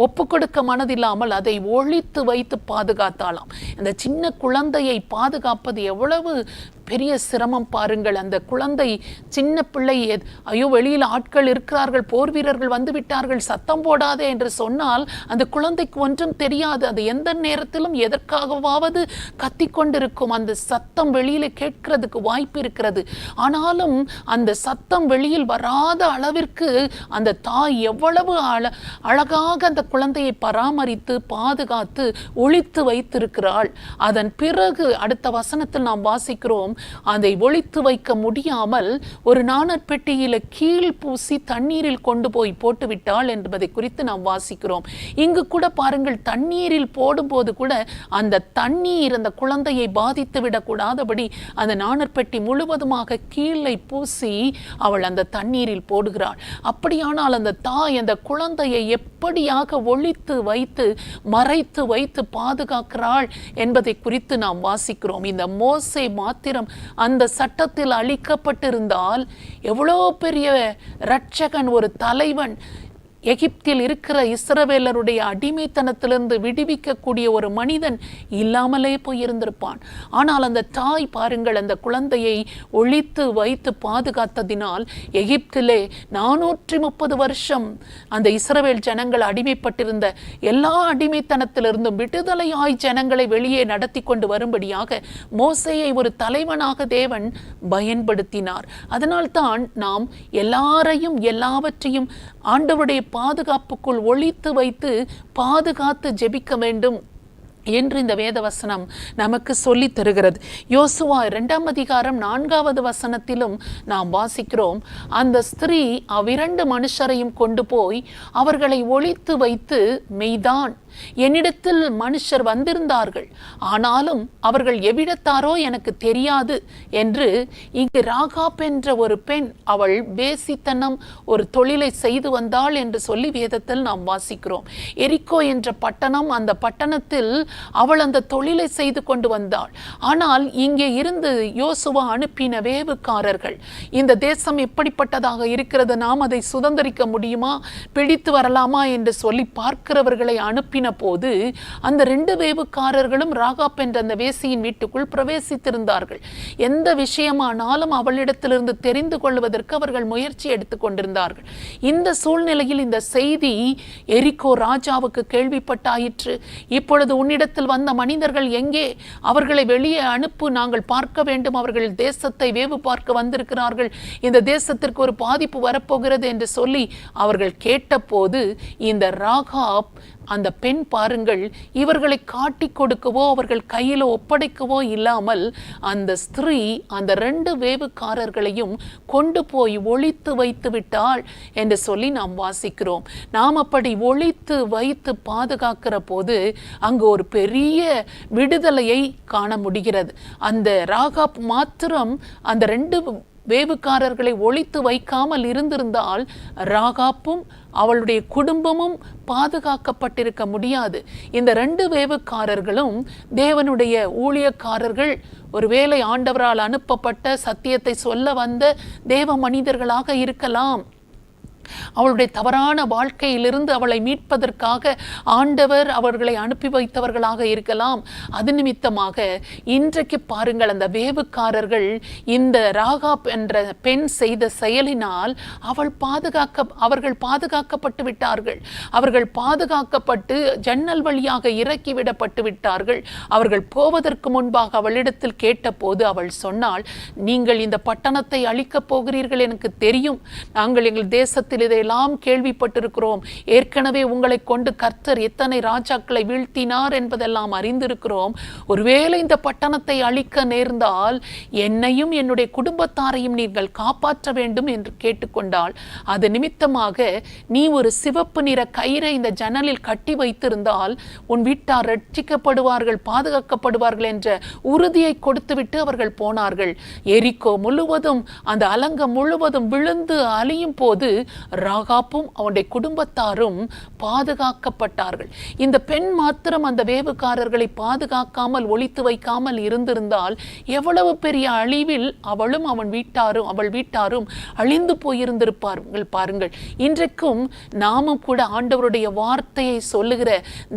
ஒப்பு கொடுக்க மனதில்லாமல் அதை ஒளித்து வைத்து பாதுகாத்தாளாம். இந்த சின்ன குழந்தையை பாதுகாப்பது எவ்வளவு பெரிய சிரமம் பாருங்கள். அந்த குழந்தை சின்ன பிள்ளை, ஐயோ வெளியில் ஆட்கள் இருக்கிறார்கள், போர் வீரர்கள் வந்து விட்டார்கள், சத்தம் போடாதே என்று சொன்னால் அந்த குழந்தைக்கு ஒன்றும் தெரியாது. அது எந்த நேரத்திலும் எதற்காகவாவது கத்திக்கொண்டிருக்கும். அந்த சத்தம் வெளியில கேட்கிறதுக்கு வாய்ப்பு இருக்கிறது. ஆனாலும் அந்த சத்தம் வெளியில் வராத அளவிற்கு அந்த தாய் எவ்வளவு அழகாக அந்த குழந்தையை பராமரித்து பாதுகாத்து ஒளித்து வைத்திருக்கிறாள். அதன் பிறகு அடுத்த வசனத்தில் நாம் வாசிக்கிறோம், அதை ஒளித்து வைக்க முடியாமல் ஒரு நாணற்பெட்டியில கீழ் பூசி தண்ணீரில் கொண்டு போய் போட்டுவிட்டாள் என்பதை குறித்து நாம் வாசிக்கிறோம். இங்கு கூட பாருங்கள், தண்ணீரில் போடும்போது கூட அந்த தண்ணீர் அந்த குழந்தையை பாதித்து விடக்கூடாதபடி அந்த நாணற்பெட்டி முழுவதுமாக கீழே பூசி அவள் அந்த தண்ணீரில் போடுகிறாள். அப்படியானால் அந்த தாய் அந்த குழந்தையை எப்படியாக ஒளித்து வைத்து மறைத்து வைத்து பாதுகாக்கிறாள் என்பதை குறித்து நாம் வாசிக்கிறோம். இந்த மோசே மாத்திரம் அந்த சட்டத்தில் அளிக்கப்பட்டிருந்தால் எவ்வளோ பெரிய இரட்சகன், ஒரு தலைவன், எகிப்தில் இருக்கிற இஸ்ரவேலருடைய அடிமைத்தனத்திலிருந்து விடுவிக்கக்கூடிய ஒரு மனிதன் இல்லாமலே போயிருந்திருப்பான். ஆனால் அந்த தாய் பாருங்கள், அந்த குழந்தையை ஒளித்து வைத்து பாதுகாத்ததினால் எகிப்திலே 430 வருஷம் அந்த இஸ்ரவேல் ஜனங்கள் அடிமைப்பட்டிருந்த எல்லா அடிமைத்தனத்திலிருந்தும் விடுதலையாய் ஜனங்களை வெளியே நடத்தி கொண்டு வரும்படியாக மோசேயை ஒரு தலைவனாக தேவன் பயன்படுத்தினார். அதனால்தான் நாம் எல்லாரையும் எல்லாவற்றையும் ஆண்டவருடைய பாதுகாப்புக்குள் ஒளித்து வைத்து பாதுகாத்து ஜெபிக்க வேண்டும் என்று இந்த வேதவசனம் நமக்கு சொல்லி தருகிறது. யோசுவா 2ஆம் அதிகாரம் 4வது வசனத்திலும் நாம் வாசிக்கிறோம், அந்த ஸ்திரீ அவ்விரண்டு மனுஷரையும் கொண்டு போய் அவர்களை ஒளித்து வைத்து, மெய்தான் என்னிடத்தில் மனுஷர் வந்திருந்தார்கள், ஆனாலும் அவர்கள் எவ்விடத்தாரோ எனக்கு தெரியாது என்று இங்கு ராகாப் என்ற ஒரு பெண் அவள் வேசித்தனம் ஒரு தொழிலை செய்து வந்தாள் என்று சொல்லி வேதத்தில் நாம் வாசிக்கிறோம். எரிக்கோ என்ற பட்டணம், அந்த பட்டணத்தில் அவள் அந்த தொழிலை செய்து கொண்டு வந்தாள். ஆனால் இங்கே இருந்து யோசுவா அனுப்பின வேவுக்காரர்கள், இந்த தேசம் எப்படிப்பட்டதாக இருக்கிறது, நாம் அதை சுதந்திரிக்க முடியுமா, பிடித்து வரலாமா என்று சொல்லி பார்க்கிறவர்களை அனுப்பின போது அந்த 2 வேவுக்காரர்களும் ராகாப் என்ற அந்த வேசியின் வீட்டுக்குள் பிரவேசித்திருந்தார்கள். எந்த விஷயமானாலும் அவளிடத்திலிருந்து தெரிந்து கொள்வதற்கு அவர்கள் முயற்சி எடுத்துக் கொண்டிருந்தார்கள். இந்த சூழ்நிலையில் இந்த செய்தி எரிக்கோ ராஜாவுக்கு கேள்விப்பட்டாயிற்று. இப்பொழுது உன்னிடத்தில் வந்த மனிதர்கள் எங்கே, அவர்களை வெளியே அனுப்பு, நாங்கள் பார்க்க வேண்டும், அவர்கள் தேசத்தை வேவு பார்க்க வந்திருக்கிறார்கள், இந்த தேசத்திற்கு ஒரு பாதிப்பு வரப்போகிறது என்று சொல்லி அவர்கள் கேட்டபோது இந்த ராகாப் அந்த பெண் பாருங்கள், இவர்களை காட்டி கொடுக்கவோ அவர்கள் கையில் ஒப்படைக்கவோ இல்லாமல் அந்த ஸ்திரீ அந்த 2 வேவுக்காரர்களையும் கொண்டு போய் ஒளித்து வைத்து விட்டாள் என்று சொல்லி நாம் வாசிக்கிறோம். நாம் அப்படி ஒளித்து வைத்து பாதுகாக்கிற போது அங்கு ஒரு பெரிய விடுதலையை காண முடிகிறது. அந்த ராகாப் மாத்திரம் அந்த 2 வேவுக்காரர்களை ஒளித்து வைக்காமல் இருந்திருந்தால் ராகாப்பும் அவளுடைய குடும்பமும் பாதுகாக்கப்பட்டிருக்க முடியாது. இந்த 2 வேவுக்காரர்களும் தேவனுடைய ஊழியக்காரர்கள், ஒருவேளை ஆண்டவரால் அனுப்பப்பட்ட சத்தியத்தை சொல்ல வந்த தேவ மனிதர்களாக இருக்கலாம். அவளுடைய தவறான வாழ்க்கையிலிருந்து அவளை மீட்பதற்காக ஆண்டவர் அவர்களை அனுப்பி வைத்தவர்களாக இருக்கலாம். அது நிமித்தமாக இன்றைக்கு பாருங்கள், அந்த வேவுக்காரர்கள் இந்த ராகாப் என்ற பெண் செய்த செயலினால் அவர்கள் பாதுகாக்கப்பட்டு விட்டார்கள். அவர்கள் பாதுகாக்கப்பட்டு ஜன்னல் வழியாக இறக்கி விடப்பட்டு விட்டார்கள். அவர்கள் போவதற்கு முன்பாக அவளிடத்தில் கேட்டபோது அவள் சொன்னாள், நீங்கள் இந்த பட்டணத்தை அழிக்கப் போகிறீர்கள், எனக்கு தெரியும், நாங்கள் எங்கள் தேசத்தில் இதையெல்லாம் கேள்விப்பட்டிருக்கிறோம், ஏற்கனவே உங்களை கொண்டு கர்த்தர் எத்தனை ராஜாக்களை வீழ்த்தினார் என்பதெல்லாம் அறிந்திருக்கிறோம். ஒருவேளை இந்த பட்டணத்தை அழிக்க நேர்ந்தால் என்னையும் என்னுடைய குடும்பத்தாரையும் நீங்கள் காப்பாற்ற வேண்டும் என்று கேட்டுக்கொண்டாள். அது நிமித்தமாக நீ ஒரு சிவப்பு நிற கயிறை இந்த ஜன்னலில் கட்டி வைத்திருந்தால் உன் வீட்டார் ரட்சிக்கப்படுவார்கள், பாதுகாக்கப்படுவார்கள் என்ற உறுதியை கொடுத்துவிட்டு அவர்கள் போனார்கள். எரிக்கோ முழுவதும், அந்த அலங்கம் முழுவதும் விழுந்து அழியும் போது ராகாப்பும் அவனுடைய குடும்பத்தாரும் பாதுகாக்கப்பட்டார்கள். இந்த பெண் மாத்திரம் அந்த வேவுக்காரர்களை பாதுகாக்காமல் ஒளித்து வைக்காமல் இருந்திருந்தால் எவ்வளவு பெரிய அழிவில் அவளும் அவள் வீட்டாரும் அழிந்து போயிருந்திருப்பார்கள். பாருங்கள், இன்றைக்கும் நாமும் கூட ஆண்டவருடைய வார்த்தையை சொல்லுகிற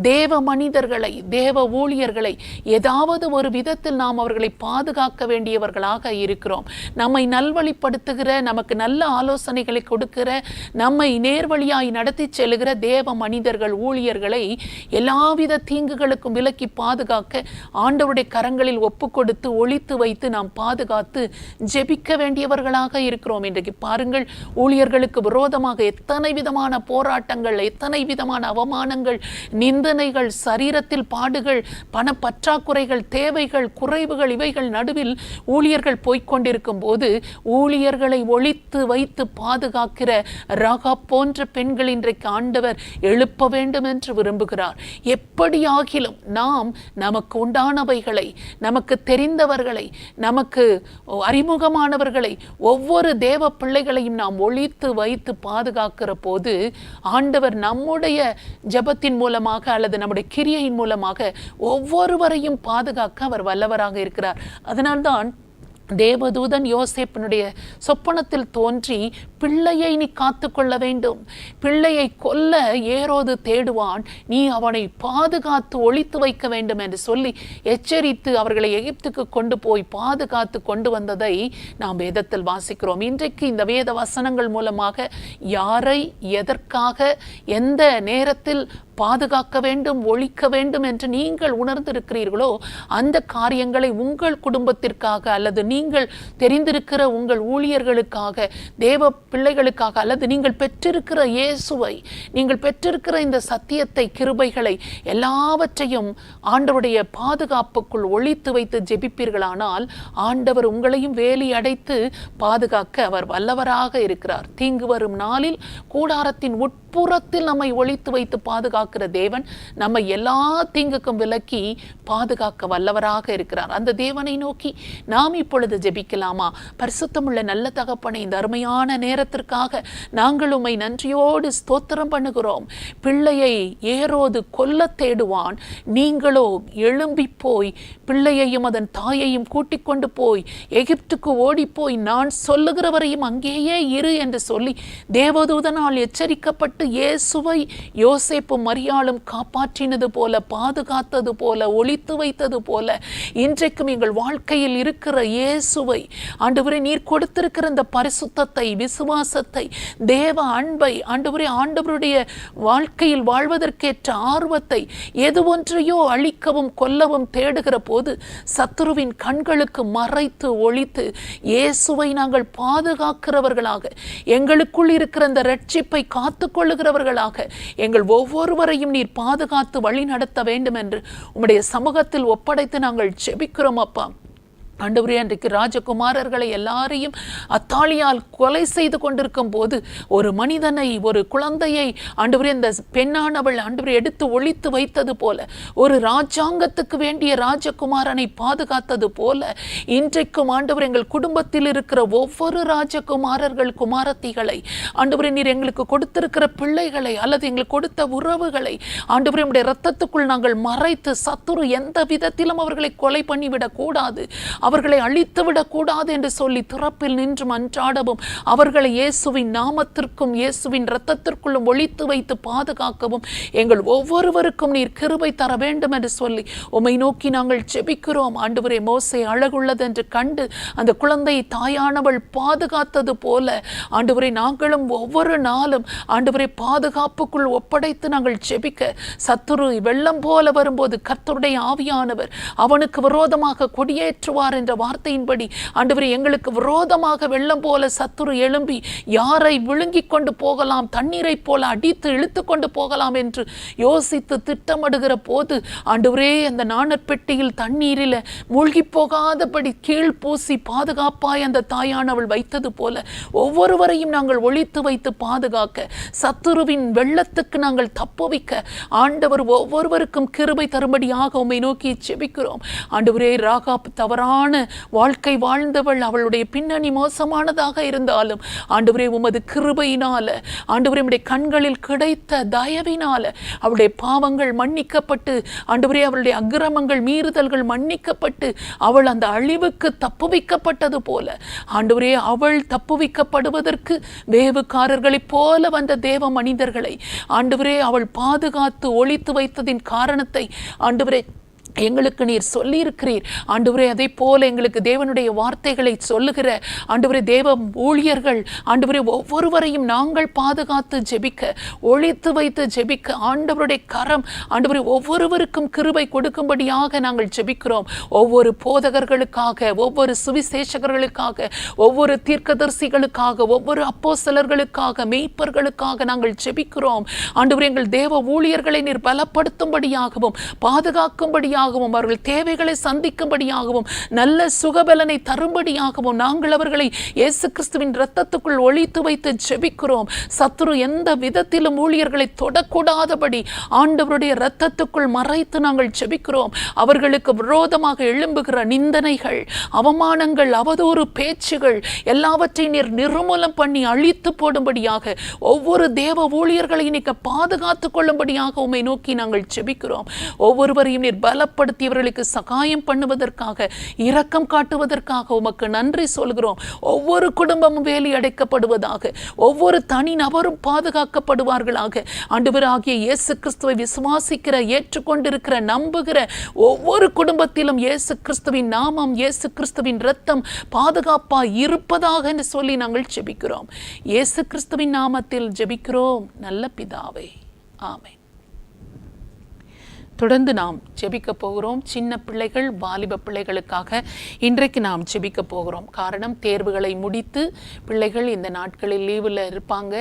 தேவ மனிதர்களை, தேவ ஊழியர்களை ஏதாவது ஒரு விதத்தில் நாம் அவர்களை பாதுகாக்க வேண்டியவர்களாக இருக்கிறோம். நம்மை நல்வழிப்படுத்துகிற, நமக்கு நல்ல ஆலோசனைகளை கொடுக்கிற, நம்மை நேர்வழியாய் நடத்தி செல்லுகிற தேவ மனிதர்கள், ஊழியர்களை எல்லாவித தீங்குகளுக்கும் விலக்கி பாதுகாக்க ஆண்டவருடைய கரங்களில் ஒப்பு கொடுத்து ஒளித்து வைத்து நாம் பாதுகாத்து ஜெபிக்க வேண்டியவர்களாக இருக்கிறோம். இன்றைக்கு பாருங்கள், ஊழியர்களுக்கு விரோதமாக எத்தனை விதமான போராட்டங்கள், எத்தனை விதமான அவமானங்கள், நிந்தனைகள், சரீரத்தில் பாடுகள், பண பற்றாக்குறைகள், தேவைகள், குறைவுகள், இவைகள் நடுவில் ஊழியர்கள் போய்கொண்டிருக்கும் போது ஊழியர்களை ஒளித்து வைத்து பாதுகாக்கிற ராகாப் போன்ற பெண்கள் இன்றைக்கு ஆண்டவர் எழுப்ப வேண்டும் என்று விரும்புகிறார். எப்படியாகிலும் நாம் நமக்கு உண்டானவைகளை, நமக்கு தெரிந்தவர்களை, நமக்கு அறிமுகமானவர்களை, ஒவ்வொரு தேவ பிள்ளைகளையும் நாம் ஒளித்து வைத்து பாதுகாக்கிற போது ஆண்டவர் நம்முடைய ஜெபத்தின் மூலமாக அல்லது நம்முடைய கிரியையின் மூலமாக ஒவ்வொருவரையும் பாதுகாக்க அவர் வல்லவராக இருக்கிறார். அதனால்தான் தேவதூதன் யோசேப்பினுடைய சொப்பனத்தில் தோன்றி, பிள்ளையை நீ காத்து கொள்ள வேண்டும், பிள்ளையை கொல்ல ஏரோது தேடுவான், நீ அவனை பாதுகாத்து ஒளித்து வைக்க வேண்டும் என்று சொல்லி எச்சரித்து அவர்களை எகிப்துக்கு கொண்டு போய் பாதுகாத்து கொண்டு வந்ததை நாம் வேதத்தில் வாசிக்கிறோம். இன்றைக்கு இந்த வேத வசனங்கள் மூலமாக யாரை, எதற்காக, எந்த நேரத்தில் பாதுகாக்க வேண்டும், ஒழிக்க வேண்டும் என்று நீங்கள் உணர்ந்திருக்கிறீர்களோ அந்த காரியங்களை உங்கள் குடும்பத்திற்காக அல்லது நீங்கள் தெரிந்திருக்கிற உங்கள் ஊழியர்களுக்காக, தேவ பிள்ளைகளுக்காக, அல்லது நீங்கள் பெற்றிருக்கிற இயேசுவை, நீங்கள் பெற்றிருக்கிற இந்த சத்தியத்தை, கிருபைகளை எல்லாவற்றையும் ஆண்டவருடைய பாதுகாப்புக்குள் ஒழித்து வைத்து ஜெபிப்பீர்களானால் ஆண்டவர் உங்களையும் வேலி அடைத்து பாதுகாக்க அவர் வல்லவராக இருக்கிறார். தீங்கு வரும் நாளில் கூடாரத்தின் உட்புறத்தில் நம்மை ஒழித்து வைத்து பாதுகாக்கிற தேவன் நம்மை எல்லா தீங்குக்கும் விலக்கி பாதுகாக்க வல்லவராக இருக்கிறார். அந்த தேவனை நோக்கி நாம் இப்பொழுது ஜெபிக்கலாமா? பரிசுத்தமுள்ள நல்ல தகப்பனை, இந்த அருமையான நேரத்திற்காக நாங்கள் உம்மை நன்றியோடு ஸ்தோத்திரம் பண்ணுகிறோம். பிள்ளையை ஏரோது கொல்ல தேடுவான், நீங்களோ எழும்பி போய் பிள்ளையையும் அதன் தாயையும் கூட்டிக் கொண்டு போய் எகிப்துக்கு ஓடிப்போய் நான் சொல்லுகிறவரையும் அங்கேயே இரு என்று சொல்லி தேவதூதனால் எச்சரிக்கப்பட்டு இயேசுவை யோசேப்பும் மரியாளும் காப்பாற்றினது போல, பாதுகாத்தது போல, ஒளித்து வைத்தது போல இன்றைக்கும் எங்கள் வாழ்க்கையில் இருக்கிற இயேசுவை ஆண்டவரே, நீர் கொடுத்திருக்கிற இந்த பரிசுத்தத்தை, விசுவாசத்தை, தேவ அன்பை, ஆண்டவரே, ஆண்டவருடைய வாழ்க்கையில் வாழ்வதற்கேற்ற ஆர்வத்தை எது ஒன்றையோ அழிக்கவும் கொல்லவும் தேடுகிற போது சத்துருவின் கண்களுக்கு மறைத்து ஒழித்து இயேசுவை நாங்கள் பாதுகாக்கிறவர்களாக, எங்களுக்குள் இருக்கிற இந்த ரட்சிப்பை காத்து கொள்ளுகிறவர்களாக எங்கள் ஒவ்வொருவரையும் நீர் பாதுகாத்து வழி நடத்த வேண்டும் என்று உம்முடைய சமூகத்தில் ஒப்படைத்து நாங்கள் ஜெபிக்கிறோம் அப்பா. ஆண்டவரே, அன்றைக்கு ராஜகுமாரர்களை எல்லாரையும் அத்தாளியால் கொலை செய்து கொண்டிருக்கும் போது ஒரு மனிதனை, ஒரு குழந்தையை ஆண்டவரே இந்த பெண்ணானவள் ஆண்டவரே எடுத்து ஒழித்து வைத்தது போல, ஒரு ராஜாங்கத்துக்கு வேண்டிய ராஜகுமாரனை பாதுகாத்தது போல இன்றைக்கும் ஆண்டவர் எங்கள் குடும்பத்தில் இருக்கிற ஒவ்வொரு ராஜகுமாரர்கள், குமாரத்திகளை ஆண்டவரே நீர் எங்களுக்கு கொடுத்திருக்கிற பிள்ளைகளை அல்லது எங்களுக்கு கொடுத்த உறவுகளை ஆண்டவரே உம்முடைய இரத்தத்துக்குள் நாங்கள் மறைத்து சத்துரு எந்த விதத்திலும் அவர்களை கொலை பண்ணிவிடக் கூடாது, அவர்களை அழித்துவிடக் கூடாது என்று சொல்லி திறப்பில் நின்று மன்றாடவும், அவர்களை இயேசுவின் நாமத்திற்கும் இயேசுவின் இரத்தத்திற்குள்ளும் ஒழித்து வைத்து பாதுகாக்கவும் எங்கள் ஒவ்வொருவருக்கும் நீர் கிருபை தர வேண்டும் என்று சொல்லி உம்மை நோக்கி நாங்கள் ஜெபிக்கிறோம். ஆண்டவரே, மோசே அழகுள்ளது என்று கண்டு அந்த குழந்தையை தாயானவள் பாதுகாத்தது போல ஆண்டவரே நாங்களும் ஒவ்வொரு நாளும் ஆண்டவரே பாதுகாப்புக்குள் ஒப்படைத்து நாங்கள் ஜெபிக்க, சத்துரு வெள்ளம் போல வரும்போது கர்த்தருடைய ஆவியானவர் அவனுக்கு விரோதமாக கொடியேற்றுவார் என்ற வார்த்தையின்படி ஆண்டவரே எங்களுக்கு விரோதமாக வெள்ளம் போல சத்துரு எழும்பி யாரை விழுங்கி கொண்டு போகலாம், தண்ணீரை போல அடித்து இழுத்து கொண்டு போகலாம் என்று யோசித்து திட்டமிடுகிற போது ஆண்டவரே அந்த நாணற்பெட்டியில் தண்ணீரில் மூழ்கி போகாதபடி கீழ் பூசி பாதுகாப்பாய் அந்த தாயானவள் வைத்தது போல ஒவ்வொருவரையும் நாங்கள் ஒழித்து வைத்து பாதுகாக்க, சத்துருவின் வெள்ளத்துக்கு நாங்கள் தப்புவிக்க ஆண்டவர் ஒவ்வொருவருக்கும் கிருபை தரும்படியாக உம்மை நோக்கி ஜெபிக்கிறோம். ஆண்டவரே, ராகாப் தவறான வாழ்க்கை வாழ்ந்தவள், அவளுடைய பின்னணி மோசமானதாக இருந்தாலும் ஆண்டவரே உமது கிருபையினால, ஆண்டவரே உம்முடைய கண்களில் கிடைத்த தயவினால அவளுடைய பாவங்கள் மன்னிக்கப்பட்டு, ஆண்டவரே அவளுடைய அக்கிரமங்கள் மீறுதல்கள் மன்னிக்கப்பட்டு அவள் அந்த அழிவுக்கு தப்புவிக்கப்பட்டது போல ஆண்டவரே அவள் தப்புவிக்கப்படுவதற்கு வேவுக்காரர்களைப் போல வந்த தேவ மனிதர்களை ஆண்டவரே அவள் பாதுகாத்து ஒழித்து வைத்ததின் காரணத்தை ஆண்டவரே எங்களுக்கு நீர் சொல்லி இருக்கிறீர். ஆண்டவரே, அதை போல எங்களுக்கு தேவனுடைய வார்த்தைகளை சொல்லுகிற ஆண்டவரே தேவ ஊழியர்கள் ஆண்டவரே ஒவ்வொருவரையும் நாங்கள் பாதுகாத்து ஜெபிக்க, ஒழித்து வைத்து ஜெபிக்க ஆண்டவருடைய கரம் ஆண்டவரே ஒவ்வொருவருக்கும் கிருபை கொடுக்கும்படியாக நாங்கள் ஜெபிக்கிறோம். ஒவ்வொரு போதகர்களுக்காக, ஒவ்வொரு சுவிசேஷகர்களுக்காக, ஒவ்வொரு தீர்க்கதரிசிகளுக்காக, ஒவ்வொரு அப்போஸ்தலர்களுக்காக, மேய்ப்பர்களுக்காக நாங்கள் ஜெபிக்கிறோம். ஆண்டவரே, எங்கள் தேவ ஊழியர்களை நீர் பலப்படுத்தும்படியாகவும் பாதுகாக்கும்படியாக அவர்கள் தேவைகளை சந்திக்கும்படியாகவும் நல்ல சுகபலனை தரும்படியாகவும் நாங்கள் அவர்களை இயேசு கிறிஸ்துவின் இரத்தத்துக்குள் ஒழித்து வைத்து ஜெபிக்கிறோம். சத்துரு எந்த விதத்திலும் ஊழியர்களை தொடக்கூடாதபடி ஆண்டவருடைய இரத்தத்துக்குள் மறைத்து நாங்கள் ஜெபிக்கிறோம். அவர்களுக்கு விரோதமாக எழும்புகிற நிந்தனைகள், அவமானங்கள், அவதூறு பேச்சுகள் எல்லாவற்றையும் நீர் நிர்மூலம் பண்ணி அழித்து போடும்படியாக ஒவ்வொரு தேவ ஊழியர்களை நீக்க பாதுகாத்துக் கொள்ளும்படியாக உம்மை நோக்கி நாங்கள் ஜெபிக்கிறோம். ஒவ்வொருவரையும் நீர் பலப்படுத்தியவர்களுக்கு சகாயம் பண்ணுவதற்காக, இரக்கம் காட்டுவதற்காக உமக்கு நன்றி சொல்கிறோம். ஒவ்வொரு குடும்பமும் வேலி அடைக்கப்படுவதாக, ஒவ்வொரு தனி நபரும் பாதுகாக்கப்படுவார்களாக. ஆண்டவராகிய இயேசு கிறிஸ்துவை விசுவாசிக்கிற, ஏற்றுக்கொண்டிருக்கிற, நம்புகிற ஒவ்வொரு குடும்பத்திலும் இயேசு கிறிஸ்துவின் நாமம், இயேசு கிறிஸ்துவின் இரத்தம் பாதுகாப்பாய் இருப்பதாக என்று சொல்லி நாங்கள் ஜெபிக்கிறோம். இயேசு கிறிஸ்துவின் நாமத்தில் ஜெபிக்கிறோம் நல்ல பிதாவே, ஆமென். தொடர்ந்து நாம் ஜெபிக்க போகிறோம். சின்ன பிள்ளைகள், வாலிப பிள்ளைகளுக்காக இன்றைக்கு நாம் ஜெபிக்க போகிறோம். காரணம், தேர்வுகளை முடித்து பிள்ளைகள் இந்த நாட்களில் லீவில் இருப்பாங்க.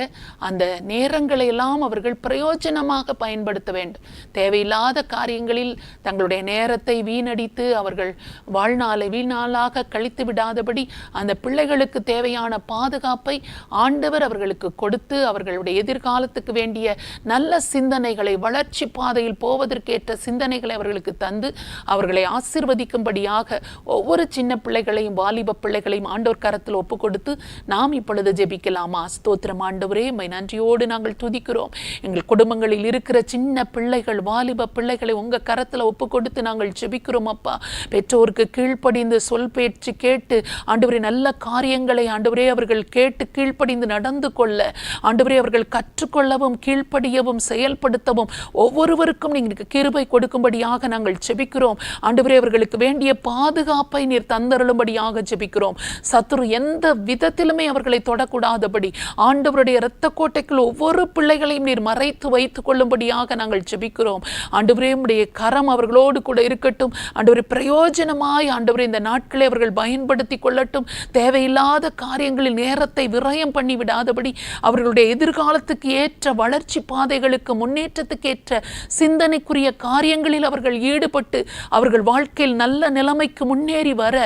அந்த நேரங்களை எல்லாம் அவர்கள் பிரயோஜனமாக பயன்படுத்த வேண்டும். தேவையில்லாத காரியங்களில் தங்களுடைய நேரத்தை வீணடித்து அவர்கள் வாழ்நாளை வீணாளாக கழித்து விடாதபடி அந்த பிள்ளைகளுக்கு தேவையான பாதுகாப்பை ஆண்டவர் அவர்களுக்கு கொடுத்து அவர்களுடைய எதிர்காலத்துக்கு வேண்டிய நல்ல சிந்தனைகளை, வளர்ச்சி பாதையில் போவதற்கேற்ற சிந்தனைகளை அவர்களுக்கு தந்து அவர்களை ஆசீர்வதிக்கும்படியாக ஒவ்வொரு சின்ன பிள்ளைகளையும், வாலிப பிள்ளைகளையும் ஆண்டவர் கரத்தில் ஒப்பு கொடுத்து நாம் இப்பொழுது ஜெபிக்கலாமா? ஸ்தோத்திரம் ஆண்டவரே, உம்மை நன்றியோடு நாங்கள் துதிக்கிறோம். எங்கள் குடும்பங்களில் இருக்கிற சின்ன பிள்ளைகள், வாலிப பிள்ளைகளை உங்க கரத்தில் ஒப்பு கொடுத்து நாங்கள் ஜெபிக்கிறோம் அப்பா. பெற்றோருக்கு கீழ்ப்படிந்து சொல் பேச்சு கேட்டு ஆண்டவரே நல்ல காரியங்களை ஆண்டவரே அவர்கள் கேட்டு கீழ்ப்படிந்து நடந்து கொள்ள, ஆண்டவரே அவர்கள் கற்றுக்கொள்ளவும் கீழ்ப்படியவும் செயல்படுத்தவும் ஒவ்வொருவருக்கும் நீங்க கிருபை கொடுக்கும்படியாக நாங்கள் ஜெபிக்கிறோம். ஆண்டவரே அவர்களுக்கு வேண்டிய பாதுகாப்பை நீர் தந்தருளும்படியாக ஜெபிக்கிறோம். சத்துரு எந்த விதத்திலுமே அவர்களை தொடக்கூடாதபடி ஆண்டவருடைய இரத்த கோட்டைக்குள் ஒவ்வொரு பிள்ளைகளையும் நீர் மறைத்து வைத்துக் கொள்ளும்படியாக நாங்கள் ஜெபிக்கிறோம். ஆண்டவரே உம்முடைய கரம் அவர்களோடு கூட இருக்கட்டும். ஆண்டவரே பிரயோஜனமாய் ஆண்டவரே இந்த நாட்களை அவர்கள் பயன்படுத்தி கொள்ளட்டும். தேவையில்லாத காரியங்களில் நேரத்தை விரயம் பண்ணி விடாதபடி அவர்களுடைய எதிர்காலத்துக்கு ஏற்ற வளர்ச்சி பாதைகளுக்கு, முன்னேற்றத்துக்கு ஏற்ற சிந்தனைக்குரிய காரியங்களில் அவர்கள் ஈடுபட்டு அவர்கள் வாழ்க்கையில் நல்ல நிலைமைக்கு முன்னேறி வர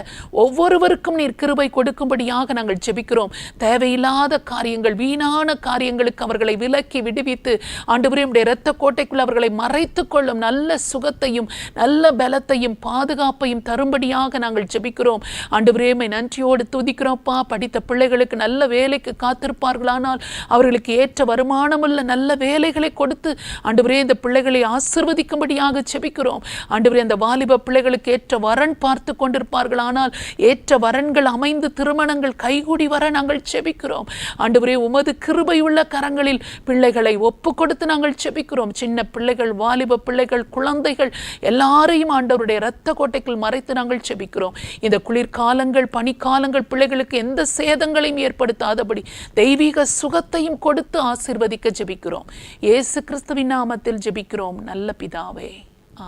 ஒவ்வொருவருக்கும் நீர் கிருபை கொடுக்கும்படியாக நாங்கள் ஜெபிக்கிறோம். தேவையில்லாத காரியங்கள், வீணான காரியங்களுக்கு அவர்களை விலக்கி விடுவித்து ஆண்டவரே உம்முடைய இரத்த கோட்டைக்குள் அவர்களை மறைத்துக் கொள்ளும் நல்ல சுகத்தையும் நல்ல பலத்தையும் பாதுகாப்பையும் தரும்படியாக நாங்கள் ஜெபிக்கிறோம். ஆண்டவரே உம்மை நன்றியோடு துதிக்கிறோம்ப்பா. படித்த பிள்ளைகளுக்கு நல்ல வேலைக்கு காத்திருப்பார்களானால் அவர்களுக்கு ஏற்ற வருமானமுள்ள நல்ல வேலைகளை கொடுத்து ஆண்டவரே இந்த பிள்ளைகளை ஆசீர்வதிக்கும்படியாக ஜெபிக்கிறோம். ஆண்டவரே அந்த வாலிப பிள்ளைகளுக்கு ஏற்ற வரன் பார்த்து கொண்டிருப்பார்களானால் ஏற்ற வரன்கள் அமைந்து திருமணங்கள் கைகூடி வர நாங்கள் ஜெபிக்கிறோம். ஆண்டவரே உமது கிருபை உள்ள கரங்களில் பிள்ளைகளை ஒப்பு கொடுத்து நாங்கள் ஜெபிக்கிறோம். சின்ன பிள்ளைகள், வாலிப பிள்ளைகள், குழந்தைகள் எல்லாரையும் ஆண்டவருடைய இரத்த கோட்டைக்குள் மறைத்து நாங்கள் ஜெபிக்கிறோம். இந்த குளிர்காலங்கள், பனிக்காலங்கள் பிள்ளைகளுக்கு எந்த சேதங்களையும் ஏற்படுத்தாதபடி தெய்வீக சுகத்தையும் கொடுத்து ஆசீர்வதிக்க ஜெபிக்கிறோம். இயேசு கிறிஸ்துவின் நாமத்தில் ஜெபிக்கிறோம் நல்ல பிதாவே,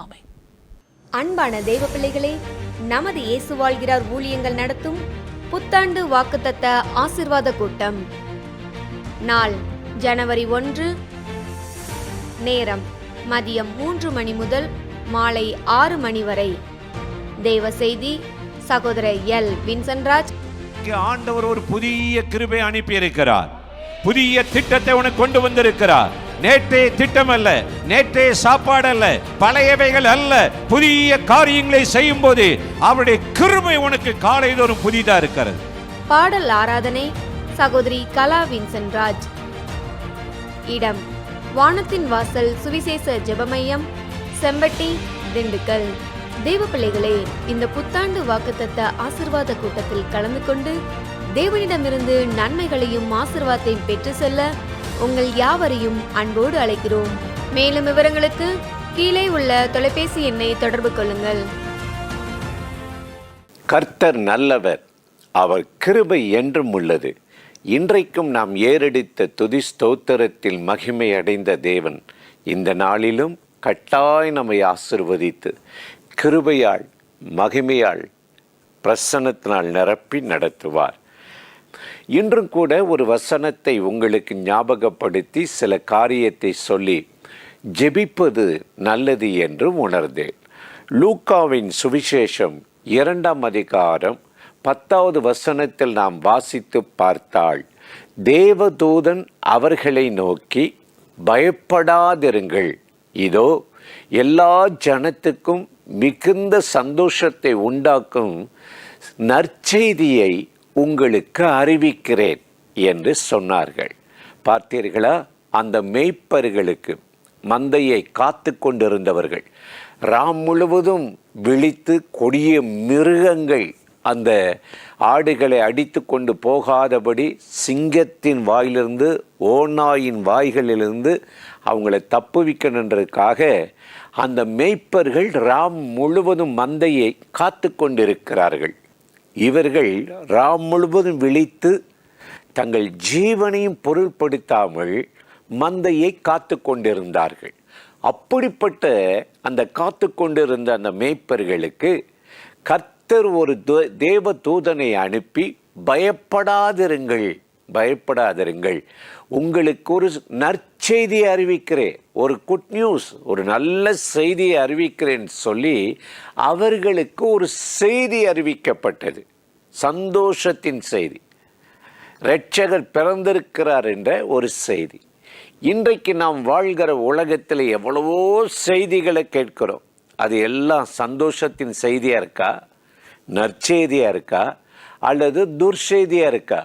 ஆமென். அன்பான தெய்வ பிள்ளைகளே, நமது இயேசு வாழ்கிறார் ஊழியங்கள் நடத்தும் புத்தாண்டு வாக்குத்தத்த ஆசீர்வாத கூட்டம். நாள் ஜனவரி 1, நேரம் மதியம் 3 மணி முதல் மாலை 6 மணி வரை. தெய்வ செய்தி சகோதரர் எல் வின்சன்ராஜ். ஆண்டவர் ஒரு புதிய கிருபை அனுப்பி இருக்கிறார். புதிய திட்டத்தை உனக்கு கொண்டு வந்திருக்கிறார். நேற்றே திட்டம் அல்ல, நேற்றே சாப்பாடு அல்ல, பழையவைகள் அல்ல. புதிய காரியங்களை செய்யும் போது அவருடைய கிருபை உனக்கு காலைதோறும் புதிதா இருக்கிறது. பாடல் ஆராதனை சகோதரி கலா வின்சன்ராஜ். இடம் வானத்தின் வாசல் சுவிசேஷ ஜெபமையம், செம்பட்டி, திண்டுக்கல். தேவ பிள்ளைகளே, இந்த புத்தாண்டு வாக்குத்தத்த ஆசீர்வாத கூட்டத்தில் கலந்து கொண்டு தேவனிடமிருந்து நன்மைகளையும் ஆசீர்வாதத்தையும் பெற்று செல்ல உங்கள் யாவரையும் அன்போடு அழைக்கிறோம். மேலும் விவரங்களுக்கு கீழே உள்ள தொலைபேசி எண்ணை தொடர்பு கொள்ளுங்கள். கர்த்தர் நல்லவர், அவர் கிருபை என்றும் உள்ளது. இன்றைக்கும் நாம் ஏறெடுத்த துதி ஸ்தோத்திரத்தில் மகிமை அடைந்த தேவன் இந்த நாளிலும் கட்டாய் நம்மை ஆசீர்வதித்து கிருபையால், மகிமையால், பிரசன்னத்தினால் நிரப்பி நடத்துவார். இன்றும் கூட ஒரு வசனத்தை உங்களுக்கு ஞாபகப்படுத்தி சில காரியத்தை சொல்லி ஜெபிப்பது நல்லது என்று உணர்ந்தேன். லூக்காவின் சுவிசேஷம் 2ஆம் அதிகாரம் 10வது வசனத்தில் நாம் வாசித்து பார்த்தால், தேவதூதன் அவர்களை நோக்கி, பயப்படாதிருங்கள், இதோ எல்லா ஜனத்துக்கும் மிகுந்த சந்தோஷத்தை உண்டாக்கும் நற்செய்தியை உங்களுக்கு அறிவிக்கிறேன் என்று சொன்னார்கள். பார்த்தீர்களா? அந்த மேய்ப்பர்களுக்கு, மந்தையை காத்து கொண்டிருந்தவர்கள் ராம் முழுவதும் விழித்து கொடிய மிருகங்கள் அந்த ஆடுகளை அடித்து கொண்டு போகாதபடி சிங்கத்தின் வாயிலிருந்து, ஓநாயின் வாய்களிலிருந்து அவங்களை தப்புவிக்கணுன்றதுக்காக அந்த மேய்ப்பர்கள் ராம் முழுவதும் மந்தையை காத்து கொண்டிருக்கிறார்கள். இவர்கள் ராம் முழுவதும் விழித்து தங்கள் ஜீவனையும் பொருள்படுத்தாமல் மந்தையை காத்து கொண்டிருந்தார்கள். அப்படிப்பட்ட அந்த காத்து கொண்டிருந்த அந்த மேய்ப்பர்களுக்கு கர்த்தர் ஒரு தேவ தூதனை அனுப்பி, பயப்படாதிருங்கள், பயப்படாதிருங்கள், உங்களுக்கு ஒரு நற்செய்தியை அறிவிக்கிறேன், ஒரு குட் நியூஸ், ஒரு நல்ல செய்தியை அறிவிக்கிறேன் சொல்லி அவர்களுக்கு ஒரு செய்தி அறிவிக்கப்பட்டது. சந்தோஷத்தின் செய்தி, இரட்சகர் பிறந்திருக்கிறார் என்ற ஒரு செய்தி. இன்றைக்கு நாம் வாழ்கிற உலகத்தில் எவ்வளவோ செய்திகளை கேட்கிறோம். அது எல்லாம் சந்தோஷத்தின் செய்தியாக இருக்கா, நற்செய்தியாக இருக்கா, அல்லது துர்செய்தியாக இருக்கா?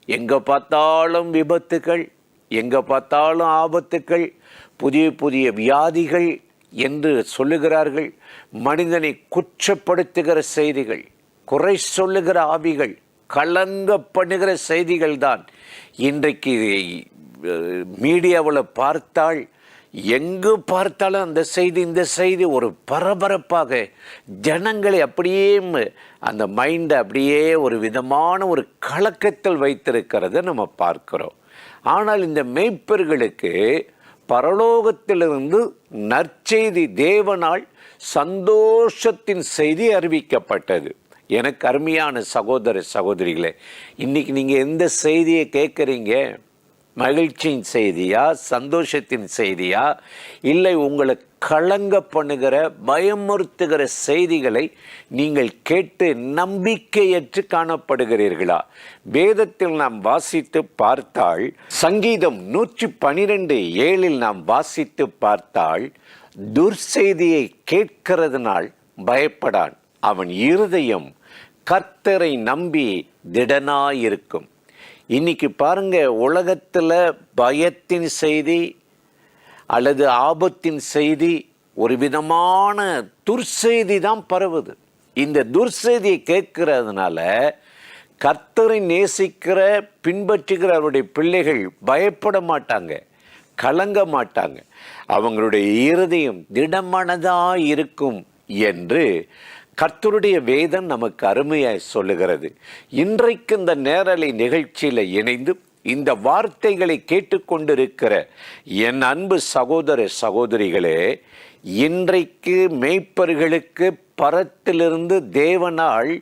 எங்கே பார்த்தாலும் விபத்துகள், எங்கே பார்த்தாலும் ஆபத்துக்கள், புதிய புதிய வியாதிகள் என்று சொல்லுகிறார்கள். மனிதனை குற்றப்படுத்துகிற செய்திகள், குறை சொல்லுகிற ஆவிகள், கலங்க பண்ணுகிற செய்திகள் தான் இன்றைக்கு மீடியாவில் பார்த்தால், எங்கு பார்த்தாலும் அந்த செய்தி இந்த செய்தி ஒரு பரபரப்பாக ஜனங்களை அப்படியே அந்த மைண்டை அப்படியே ஒரு விதமான ஒரு கலக்கத்தில் வைத்திருக்கிறத நம்ம பார்க்கிறோம். ஆனால் இந்த மேய்ப்பர்களுக்கு பரலோகத்திலிருந்து நற்செய்தி, தேவனால் சந்தோஷத்தின் செய்தி அறிவிக்கப்பட்டது. எனக்கு அருமையான சகோதர சகோதரிகளே, இன்னைக்கு நீங்கள் எந்த செய்தியை கேட்குறீங்க? மகிழ்ச்சியின் செய்தியா, சந்தோஷத்தின் செய்தியா, இல்லை உங்களை கலங்க பண்ணுகிற பயமுறுத்துகிற செய்திகளை நீங்கள் கேட்டு நம்பிக்கையற்று காணப்படுகிறீர்களா? வேதத்தில் நாம் வாசித்து பார்த்தால், சங்கீதம் 112:7 நாம் வாசித்து பார்த்தால், துர்செய்தியை கேட்கிறதுனால் பயப்படான், அவன் இருதயம் கர்த்தரை நம்பி திடனாயிருக்கும். இன்னைக்கு பாருங்க, உலகத்தில் பயத்தின் செய்தி அல்லது ஆபத்தின் செய்தி, ஒரு விதமான துர்செய்தி தான் பரவுது. இந்த துர்செய்தியை கேட்கிறதுனால கர்த்தரை நேசிக்கிற, பின்பற்றுகிற அவருடைய பிள்ளைகள் பயப்பட மாட்டாங்க, கலங்க மாட்டாங்க, அவங்களுடைய இருதயம் திடமனதாக இருக்கும் என்று கர்த்தருடைய வேதம் நமக்கு அருமையாய் சொல்லுகிறது. இன்றைக்கு இந்த நேரலை நிகழ்ச்சியில் இணைந்து இந்த வார்த்தைகளை கேட்டுக்கொண்டிருக்கிற என் அன்பு சகோதர சகோதரிகளே, இன்றைக்கு மேய்ப்பர்களுக்கு பரத்திலிருந்து தேவனால்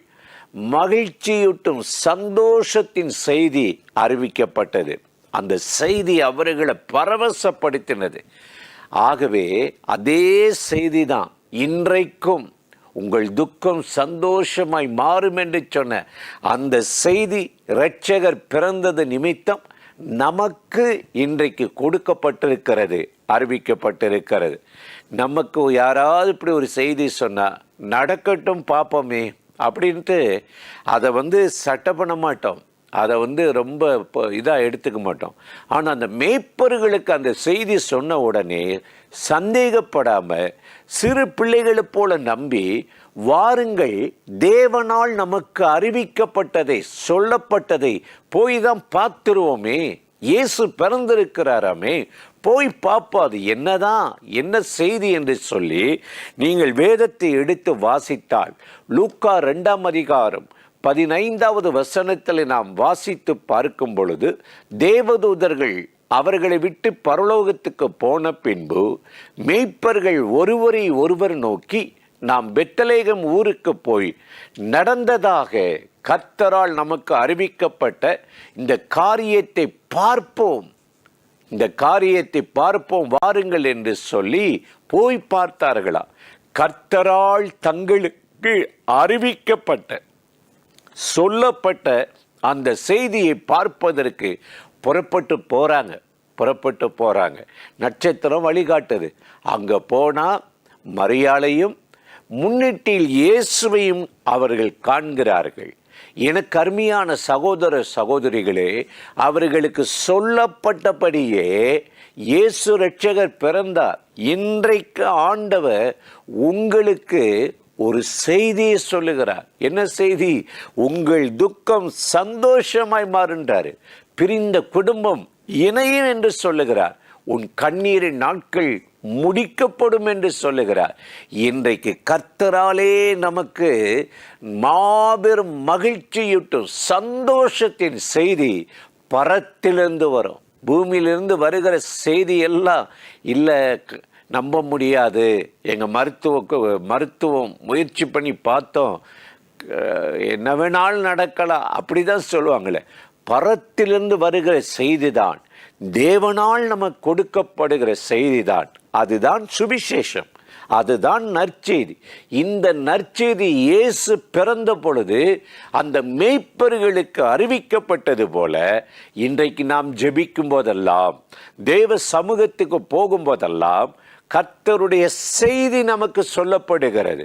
மகிழ்ச்சியூட்டும் சந்தோஷத்தின் செய்தி அறிவிக்கப்பட்டது. அந்த செய்தி அவர்களை பரவசப்படுத்தினது. ஆகவே அதே செய்தி தான் இன்றைக்கும் உங்கள் துக்கம் சந்தோஷமாய் மாறும் என்று சொன்ன அந்த செய்தி, இரட்சகர் பிறந்தது நிமித்தம் நமக்கு இன்றைக்கு கொடுக்கப்பட்டிருக்கிறது, அறிவிக்கப்பட்டிருக்கிறது. நமக்கு யாராவது இப்படி ஒரு செய்தி சொன்னால், நடக்கட்டும் பார்ப்போமே அப்படின்ட்டு அதை சட்டை பண்ண மாட்டோம், அதை ரொம்ப இதாக எடுத்துக்க மாட்டோம். ஆனால் அந்த மேய்ப்பர்களுக்கு அந்த செய்தி சொன்ன உடனே சந்தேகப்படாமல் சிறு பிள்ளைகளை போல நம்பி, வாருங்கள், தேவனால் நமக்கு அறிவிக்கப்பட்டதை, சொல்லப்பட்டதை போய் தான் பார்த்துருவோமே, இயேசு பிறந்திருக்கிறாராமே, போய் பார்ப்போம், அது என்ன செய்தி என்று சொல்லி நீங்கள் வேதத்தை எடுத்து வாசித்தால், லூக்கா 2:15 நாம் வாசித்து பார்க்கும் பொழுது, தேவதூதர்கள் அவர்களை விட்டு பரலோகத்துக்கு போன பின்பு மேய்ப்பர்கள் ஒருவரை ஒருவர் நோக்கி, நாம் பெத்லகேம் ஊருக்கு போய் நடந்ததாக கர்த்தரால் நமக்கு அறிவிக்கப்பட்ட இந்த காரியத்தை பார்ப்போம், இந்த காரியத்தை பார்ப்போம், வாருங்கள் என்று சொல்லி போய் பார்த்தார்களா? கர்த்தரால் தங்களுக்கு அறிவிக்கப்பட்ட, சொல்லப்பட்ட அந்த செய்தியை பார்ப்பதற்கு புறப்பட்டு போகிறாங்க. நட்சத்திரம் வழிகாட்டுது. அங்கே போனால் மரியாளையும் முன்னிட்டில் இயேசுவையும் அவர்கள் காண்கிறார்கள். எனக்கு அருமையான சகோதர சகோதரிகளே, அவர்களுக்கு சொல்லப்பட்டபடியே இயேசு இரட்சகர் பிறந்தார். இன்றைக்கு ஆண்டவர் உங்களுக்கு ஒரு செய்தியை சொல்லுகிறார். என்ன செய்தி? உங்கள் துக்கம் சந்தோஷமாய் மாறுன்றாரு. பிரிந்த குடும்பம் இணையும் என்று சொல்லுகிறார். உன் கண்ணீரின் நாட்கள் முடிக்கப்படும் என்று சொல்லுகிறார். இன்றைக்கு கர்த்தராலே நமக்கு மாபெரும் மகிழ்ச்சியூட்டும் சந்தோஷத்தின் செய்தி பரத்திலிருந்து வரும். பூமியிலிருந்து வருகிற செய்தி எல்லாம் இல்லை, நம்ப முடியாது, எங்கள் மருத்துவம் முயற்சி பண்ணி பார்த்தோம், என்ன வேணாலும் நடக்கலாம், அப்படி தான் சொல்லுவாங்களே. பரத்திலிருந்து வருகிற செய்தி தான், தேவனால் நமக்கு கொடுக்கப்படுகிற செய்தி தான், அதுதான் சுவிசேஷம், அதுதான் நற்செய்தி. இந்த நற்செய்தி இயேசு பிறந்த பொழுது அந்த மேய்ப்பர்களுக்கு அறிவிக்கப்பட்டது போல, இன்றைக்கு நாம் ஜெபிக்கும் போதெல்லாம், தேவ சமூகத்துக்கு போகும்போதெல்லாம் கர்த்தருடைய செய்தி நமக்கு சொல்லப்படுகிறது.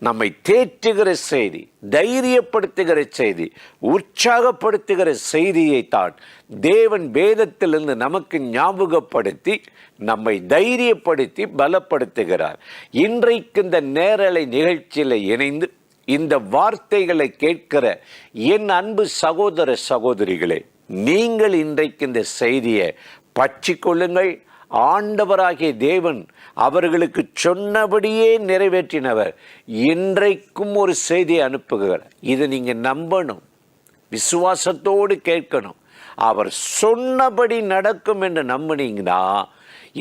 நம்மை தேற்றுகிற செய்தி, தைரியப்படுத்துகிற செய்தி, உற்சாகப்படுத்துகிற செய்தியைத்தான் தேவன் வேதத்திலிருந்து நமக்கு ஞாபகப்படுத்தி நம்மை தைரியப்படுத்தி பலப்படுத்துகிறார். இன்றைக்கு இந்த நேரலை நிகழ்ச்சியில் இணைந்து இந்த வார்த்தைகளை கேட்கிற என் அன்பு சகோதர சகோதரிகளே, நீங்கள் இன்றைக்கு இந்த செய்தியை பற்றிக்கொள்ளுங்கள். ஆண்டவராகிய தேவன் அவர்களுக்கு சொன்னபடியே நிறைவேற்றினவர் இன்றைக்கும் ஒரு செய்தியை அனுப்புகிறார். இதை நீங்கள் நம்பணும், விசுவாசத்தோடு கேட்கணும். அவர் சொன்னபடி நடக்கும் என்று நம்பினீங்கன்னா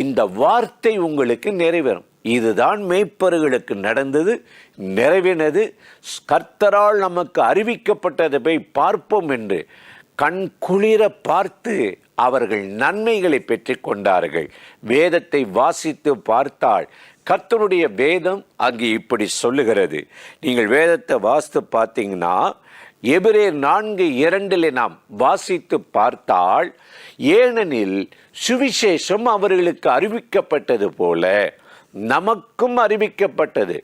இந்த வார்த்தை உங்களுக்கு நிறைவேறும். இதுதான் மேய்ப்பர்களுக்கு நடந்தது, நிறைவேறினது. கர்த்தரால் நமக்கு அறிவிக்கப்பட்டதை போய் பார்ப்போம் என்று கண் குளிர பார்த்து அவர்கள் நன்மைகளை பெற்று கொண்டார்கள். வேதத்தை வாசித்து பார்த்தால் கர்த்தருடைய வேதம் அங்கே இப்படி சொல்லுகிறது. நீங்கள் வேதத்தை வாசித்து பார்த்தீங்கன்னா எபிரேயர் 4:2 நாம் வாசித்து பார்த்தால், ஏனெனில் சுவிசேஷம் அவர்களுக்கு அறிவிக்கப்பட்டது போல நமக்கும் அறிவிக்கப்பட்டது.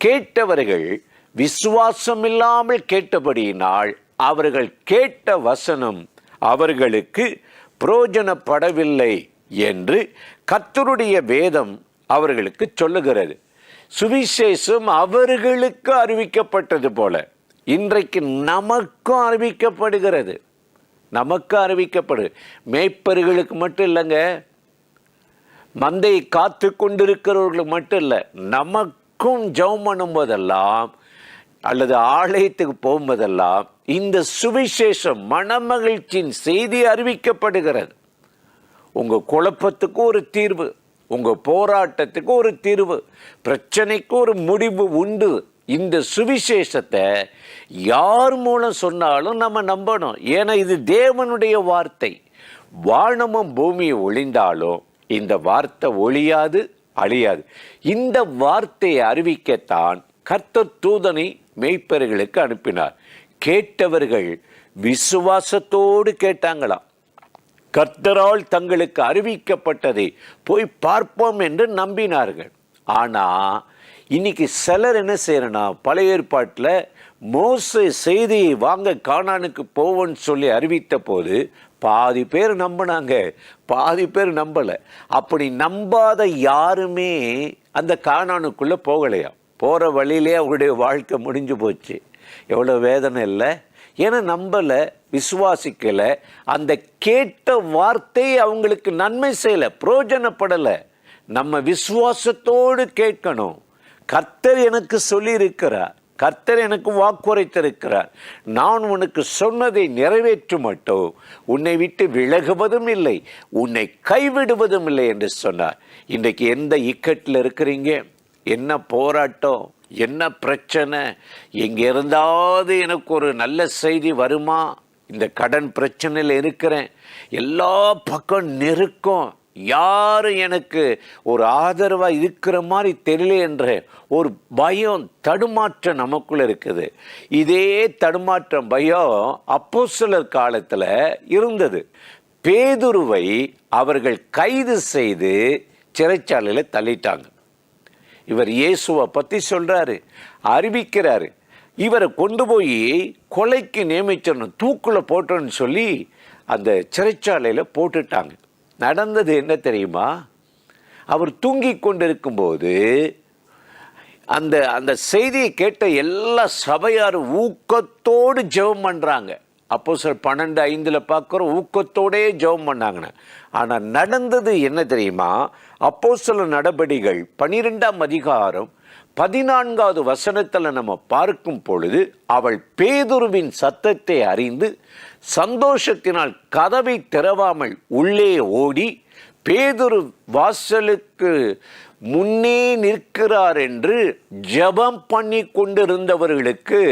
கேட்டவர்கள் விசுவாசம் இல்லாமல் கேட்டபடியினால் அவர்கள் கேட்ட வசனம் அவர்களுக்கு பிரயோஜனப்படவில்லை என்று கர்த்தருடைய வேதம் அவர்களுக்கு சொல்லுகிறது. சுவிசேஷம் அவர்களுக்கு அறிவிக்கப்பட்டது போல இன்றைக்கு நமக்கும் அறிவிக்கப்படுகிறது. நமக்கு அறிவிக்கப்படுது. மேய்ப்பர்களுக்கு மட்டும் இல்லைங்க, மந்தையை காத்து கொண்டிருக்கிறவர்களுக்கு மட்டும் இல்லை, நமக்கும் ஜெபம் பண்ணும்போதெல்லாம் அல்லது ஆலயத்துக்கு போகும்போதெல்லாம் இந்த சுவிசேஷம் மனமகிழ்ச்சியின் செய்தி அறிவிக்கப்படுகிறது. உங்கள் குழப்பத்துக்கு ஒரு தீர்வு, உங்கள் போராட்டத்துக்கு ஒரு தீர்வு, பிரச்சனைக்கு ஒரு முடிவு உண்டு. இந்த சுவிசேஷத்தை யார் மூலம் சொன்னாலும் நம்ம நம்பணும். ஏன்னா இது தேவனுடைய வார்த்தை. வானமும் பூமியை ஒளிந்தாலும் இந்த வார்த்தை ஒளியாது, அழியாது. இந்த வார்த்தையை அறிவிக்கத்தான் கர்த்தர் தூதனை மேய்ப்பர்களுக்கு அனுப்பினார். கேட்டவர்கள் விசுவாசத்தோடு கேட்டாங்களாம். கர்த்தரால் தங்களுக்கு அறிவிக்கப்பட்டதை போய் பார்ப்போம் என்று நம்பினார்கள். ஆனால் இன்னைக்கு சிலர் என்ன செய்யறனா, பழைய ஏற்பாட்டில் மோசே செய்தியை வாங்க கானானுக்கு போவோன்னு சொல்லி அறிவித்த போது பாதி பேர் நம்பினாங்க, பாதி பேர் நம்பலை. அப்படி நம்பாத யாருமே அந்த கானானுக்குள்ளே போகலையா. போகிற வழியிலே அவருடைய வாழ்க்கை முடிஞ்சு போச்சு. எவ்வளோ வேதனை இல்லை. ஏன்னா நம்பலை, விசுவாசிக்கலை. அந்த கேட்ட வார்த்தை அவங்களுக்கு நன்மை செய்யலை, பிரயோஜனப்படலை. நம்ம விசுவாசத்தோடு கேட்கணும். கர்த்தர் எனக்கு சொல்லியிருக்கிறார், கர்த்தர் எனக்கு வாக்குரைத்திருக்கிறார், நான் உனக்கு சொன்னதை நிறைவேற்ற மாட்டோம், உன்னை விட்டு விலகுவதும் இல்லை, உன்னை கைவிடுவதும் இல்லை என்று சொன்னார். இன்றைக்கு எந்த இக்கட்டில் இருக்கிறீங்க, என்ன போராட்டம், என்ன பிரச்சனை, எங்கே இருந்தாவது எனக்கு ஒரு நல்ல செய்தி வருமா, இந்த கடன் பிரச்சனையில் இருக்கிறேன், எல்லா பக்கம் நெருக்கம், யாரும் எனக்கு ஒரு ஆதரவாக இருக்கிற மாதிரி தெரியல என்ற ஒரு பயம், தடுமாற்றம் நமக்குள்ள இருக்குது. இதே தடுமாற்றம், பயம் அப்போஸ்தலர் காலத்தில் இருந்தது. பேதுருவை அவர்கள் கைது செய்து சிறைச்சாலையில் தள்ளிட்டாங்க. இவர் இயேசுவை பற்றி சொல்கிறாரு, அறிவிக்கிறாரு. இவரை கொண்டு போய் கொலைக்கு நியமிச்சிடணும், தூக்கில் போட்டோன்னு சொல்லி அந்த சிறைச்சாலையில் போட்டுட்டாங்க. நடந்தது என்ன தெரியுமா? அவர் தூங்கி கொண்டிருக்கும்போது அந்த அந்த செய்தியை கேட்ட எல்லா சபையாரும் ஊக்கத்தோடு ஜெபம் பண்ணுறாங்க. அப்போஸ்தலர் 12:5 பார்க்குறோம், ஊக்கத்தோடே ஜெபம் பண்ணாங்கன்னு. ஆனால் நடந்தது என்ன தெரியுமா? அப்போஸ்தலர் நடபடிகள் 12ஆம் அதிகாரம் 14வது வசனத்தில் நம்ம பார்க்கும் பொழுது, அவள் பேதுருவின் சத்தத்தை அறிந்து சந்தோஷத்தினால் கதவை திறவாமல் உள்ளே ஓடி பேதுரு வாசலுக்கு முன்னே நிற்கிறார் என்று ஜெபம் பண்ணி கொண்டிருந்தவர்களுக்கு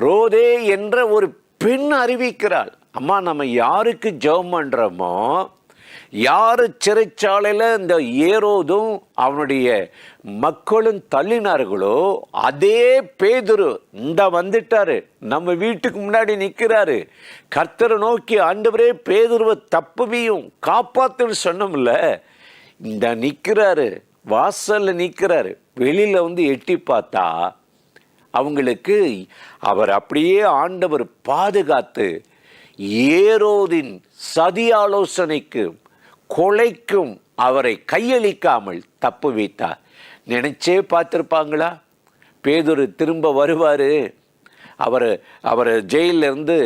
ரோதே என்ற ஒரு பெண் அறிவிக்கிறாள். அம்மா, நம்ம யாருக்கு ஜெபம் பண்ணுறோமோ, யார் சிறைச்சாலையில் இந்த ஏரோதும் அவனுடைய மக்களும் தள்ளினார்களோ, அதே பேதுரு இந்த வந்துட்டாரு, நம்ம வீட்டுக்கு முன்னாடி நிற்கிறாரு. கர்த்தரை நோக்கி, ஆண்டவரே பேதுருவை தப்புவியும் காப்பாத்துன்னு சொன்னோம்ல, இந்த நிற்கிறாரு, வாசல்ல நிற்கிறாரு. வெளியில் வந்து எட்டி பார்த்தா அவங்களுக்கு அவர் அப்படியே ஆண்டவர் பாதுகாத்து ஏரோதின் சதி ஆலோசனைக்கு கொலைக்கும் அவரை கையளிக்காமல் தப்பு வைத்தார். நினைச்சே பார்த்துருப்பாங்களா பேதுரு திரும்ப வருவார், அவர் ஜெயிலிருந்து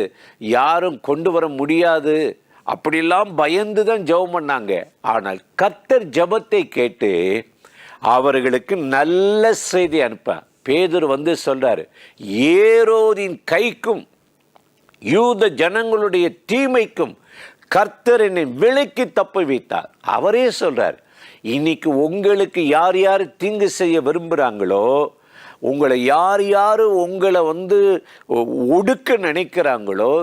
யாரும் கொண்டு வர முடியாது அப்படிலாம் பயந்து தான் ஜெபம் பண்ணாங்க. ஆனால் கர்த்தர் ஜெபத்தை கேட்டு அவர்களுக்கு நல்ல செய்தி அனுப்ப பேதுரு வந்து சொல்றாரு, ஏரோதின் கைக்கும் யூத ஜனங்களுடைய தீமைக்கும் கர்த்தர் என்னை விலக்கி தப்ப வைத்தார். அவரே சொல்றார், இன்னைக்கு உங்களுக்கு யார் யார் தீங்கு செய்ய விரும்புகிறாங்களோ, உங்களை யார் யார் உங்களை வந்து ஒடுக்க நினைக்கிறாங்களோ,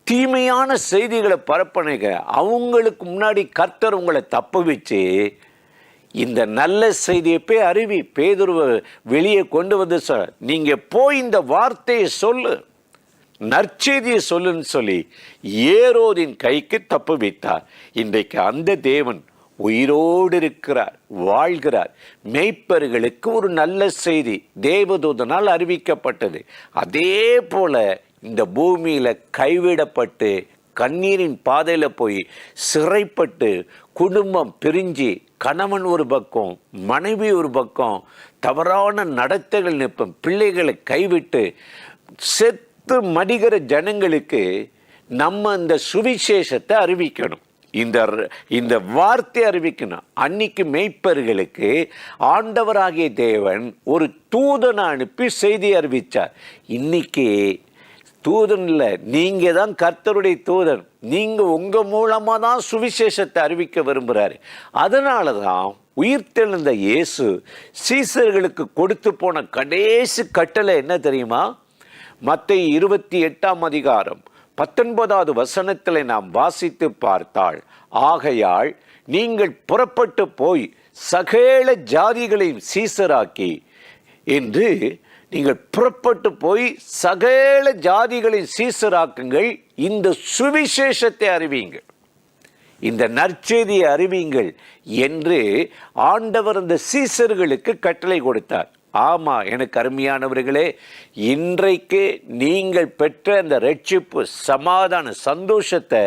தீமையான செய்திகளை பரப்பனைக அவங்களுக்கு முன்னாடி கர்த்தர் உங்களை தப்ப வச்சு இந்த நல்ல செய்தியை போய் அறிவி. பேதுருவை வெளியே கொண்டு வந்து நீங்க போய் இந்த வார்த்தையை சொல்லு, நற்செய்தியை சொல்லுன்னு சொல்லி ஏரோதின் கைக்கு தப்பு வைத்தார். இன்றைக்கு அந்த தேவன் உயிரோடு இருக்கிறார், வாழ்கிறார். மேய்ப்பர்களுக்கு ஒரு நல்ல செய்தி தேவதூதனால் அறிவிக்கப்பட்டது. அதே போல இந்த பூமியில கைவிடப்பட்டு கண்ணீரின் பாதையில் போய் சிறைப்பட்டு குடும்பம் பிரிஞ்சு கணவன் ஒரு பக்கம் மனைவி ஒரு பக்கம் தவறான நடத்தைகள் நிற்பம் பிள்ளைகளை கைவிட்டு செத்து மடிகிற ஜனங்களுக்கு நம்ம இந்த சுவிசேஷத்தை அறிவிக்கணும், இந்த வார்த்தை அறிவிக்கணும். அன்னைக்கு மேய்ப்பர்களுக்கு ஆண்டவராகிய தேவன் ஒரு தூதனை அனுப்பி செய்தி அறிவித்தார். இன்னைக்கு தூதன் இல்லை, நீங்க தான் கர்த்தருடைய தூதன். நீங்க உங்க மூலமா தான் சுவிசேஷத்தை அறிவிக்க விரும்புறாரு. அதனால தான் உயிர்த்தெழுந்த இயேசு சீசர்களுக்கு கொடுத்து போன கடைசி கட்டளை என்ன தெரியுமா? மத்தேயு 28 19 நாம் வாசித்து பார்த்தால், ஆகையால் நீங்கள் புறப்பட்டு போய் சகல ஜாதிகளையும் சீசராக்கி என்று நீங்கள் புறப்பட்டு போய் சகல ஜாதிகளின் சீசராக்குங்கள், இந்த சுவிசேஷத்தை அறிவியுங்கள், இந்த நற்செய்தியை அறிவியுங்கள் என்று ஆண்டவர் அந்த சீசர்களுக்கு கட்டளை கொடுத்தார். ஆமா, எனக்கு அருமையானவர்களே, இன்றைக்கு நீங்கள் பெற்ற அந்த ரட்சிப்பு சமாதான சந்தோஷத்தை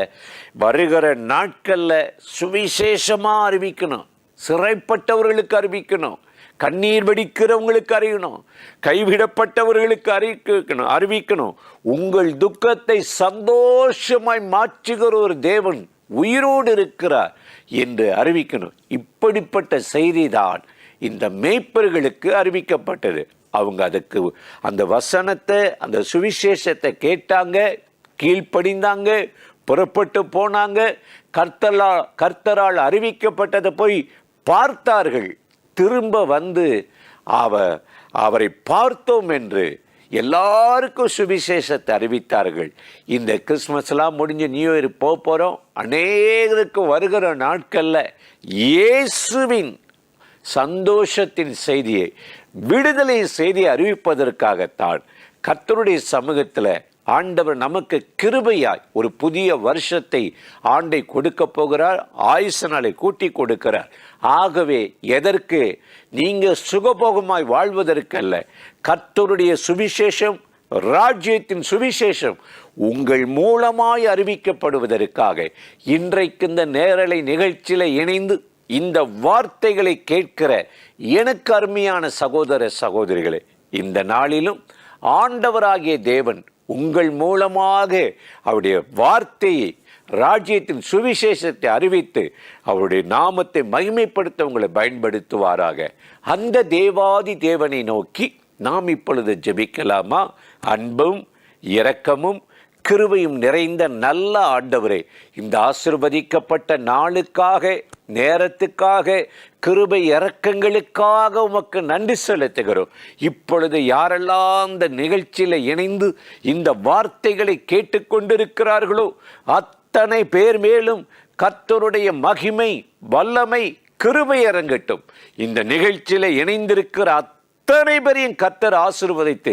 வருகிற நாட்கள்ல சுவிசேஷமா அறிவிக்கணும், சிறைப்பட்டவர்களுக்கு அறிவிக்கணும், கண்ணீர் வடிக்கிறவங்களுக்கு அறியணும், கைவிடப்பட்டவர்களுக்கு அறிவிக்கணும். உங்கள் துக்கத்தை சந்தோஷமாய் மாற்றுகிற ஒரு தேவன் உயிரோடு இருக்கிறார் என்று அறிவிக்கணும். இப்படிப்பட்ட செய்திதான் இந்த மேய்ப்பர்களுக்கு அறிவிக்கப்பட்டது. அவங்க அதுக்கு அந்த வசனத்தை அந்த சுவிசேஷத்தை கேட்டாங்க, கீழ்ப்படிந்தாங்க, புறப்பட்டு போனாங்க. கர்த்தரால் அறிவிக்கப்பட்டதை போய் பார்த்தார்கள். திரும்ப வந்து அவரை பார்த்தோம் என்று எல்லாருக்கும் சுவிசேஷத்தை அறிவித்தார்கள். இந்த கிறிஸ்மஸ்லாம் முடிஞ்சு நியூ இயர் போகிறோம். அநேகருக்கு வருகிற நாட்களில் இயேசுவின் சந்தோஷத்தின் செய்தியை, விடுதலை செய்தியை அறிவிப்பதற்காகத்தான் கர்த்தருடைய சமூகத்தில் ஆண்டவர் நமக்கு கிருபையாய் ஒரு புதிய வருஷத்தை ஆண்டை கொடுக்க போகிறார், ஆயுச நாளை கூட்டி கொடுக்கிறார். ஆகவே எதற்கு? நீங்கள் சுகபோகமாய் வாழ்வதற்கல்ல, கர்த்தருடைய சுவிசேஷம், ராஜ்யத்தின் சுவிசேஷம் உங்கள் மூலமாய் அறிவிக்கப்படுவதற்காக இன்றைக்கு இந்த நேரலை நிகழ்ச்சியில் இணைந்து இந்த வார்த்தைகளை கேட்கிற எனக்கு அருமையான சகோதர சகோதரிகளே, இந்த நாளிலும் ஆண்டவராகிய தேவன் உங்கள் மூலமாக அவருடைய வார்த்தையை, ராஜ்யத்தின் சுவிசேஷத்தை அறிவித்து அவருடைய நாமத்தை மகிமைப்படுத்த உங்களை பயன்படுத்துவாராக. அந்த தேவாதி தேவனை நோக்கி நாம் இப்பொழுது ஜெபிக்கலாமா? அன்பும் இரக்கமும் கிருபையும் நிறைந்த நல்ல ஆண்டவரே, இந்த ஆசீர்வதிக்கப்பட்ட நாளுக்காக, நேரத்துக்காக, கிருபை இரக்கங்களுக்காக உமக்கு நன்றி செலுத்துகிறோம். இப்பொழுது யாரெல்லாம் இந்த நிகழ்ச்சியில் இணைந்து இந்த வார்த்தைகளை கேட்டுக்கொண்டிருக்கிறார்களோ அத்தனை பேர் மேலும் கர்த்தருடைய மகிமை, வல்லமை, கிருபை இறங்கட்டும். இந்த நிகழ்ச்சியில் இணைந்திருக்கிற அத்தனை பேரையும் கர்த்தர் ஆசீர்வதித்து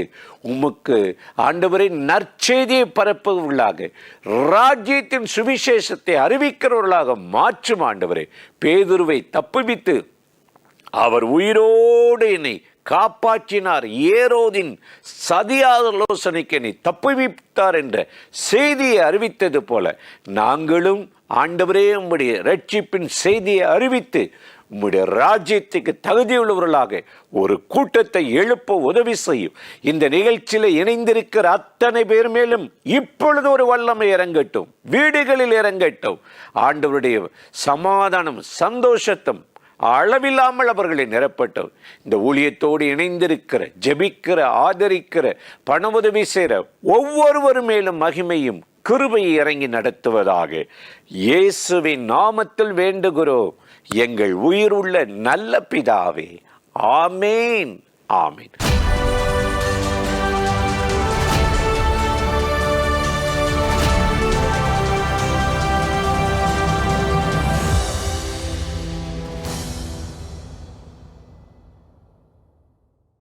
உமக்கு ஆண்டவரின் நற்செய்தியை பரப்புவர்களாக, ராஜ்யத்தின் சுவிசேஷத்தை அறிவிக்கிறவர்களாக மாற்றும் ஆண்டவரே. பேதுருவை தப்புவித்து அவர் உயிரோடு என்னை காப்பாற்றினார், ஏரோதின் சதி ஆலோசனைக்கு என்னை தப்புவித்தார் என்ற செய்தியை அறிவித்தது போல நாங்களும் ஆண்டவரே உம்முடைய ரட்சிப்பின் செய்தியை அறிவித்து உம்முடைய ராஜ்யத்துக்கு தகுதியுள்ளவர்களாக ஒரு கூட்டத்தை எழுப்ப உதவி செய்யும். இந்த நிகழ்ச்சியில் இணைந்திருக்கிற அத்தனை பேர் மேலும் இப்பொழுது ஒரு வல்லமை இறங்கட்டும், வீடுகளில் இறங்கட்டும். ஆண்டவருடைய சமாதானம், சந்தோஷத்தும் அளவில்லாமல் அவர்களை நிரப்பட்டும். இந்த ஊழியத்தோடு இணைந்திருக்கிற, ஜெபிக்கிற, ஆதரிக்கிற, பண உதவி செய்கிற ஒவ்வொருவர் மேலும் மகிமையும் கிருபையை இறங்கி நடத்துவதாக இயேசுவின் நாமத்தில் வேண்டுகிறோம் எங்கள் உயிருள்ள நல்ல பிதாவே. ஆமேன், ஆமேன்.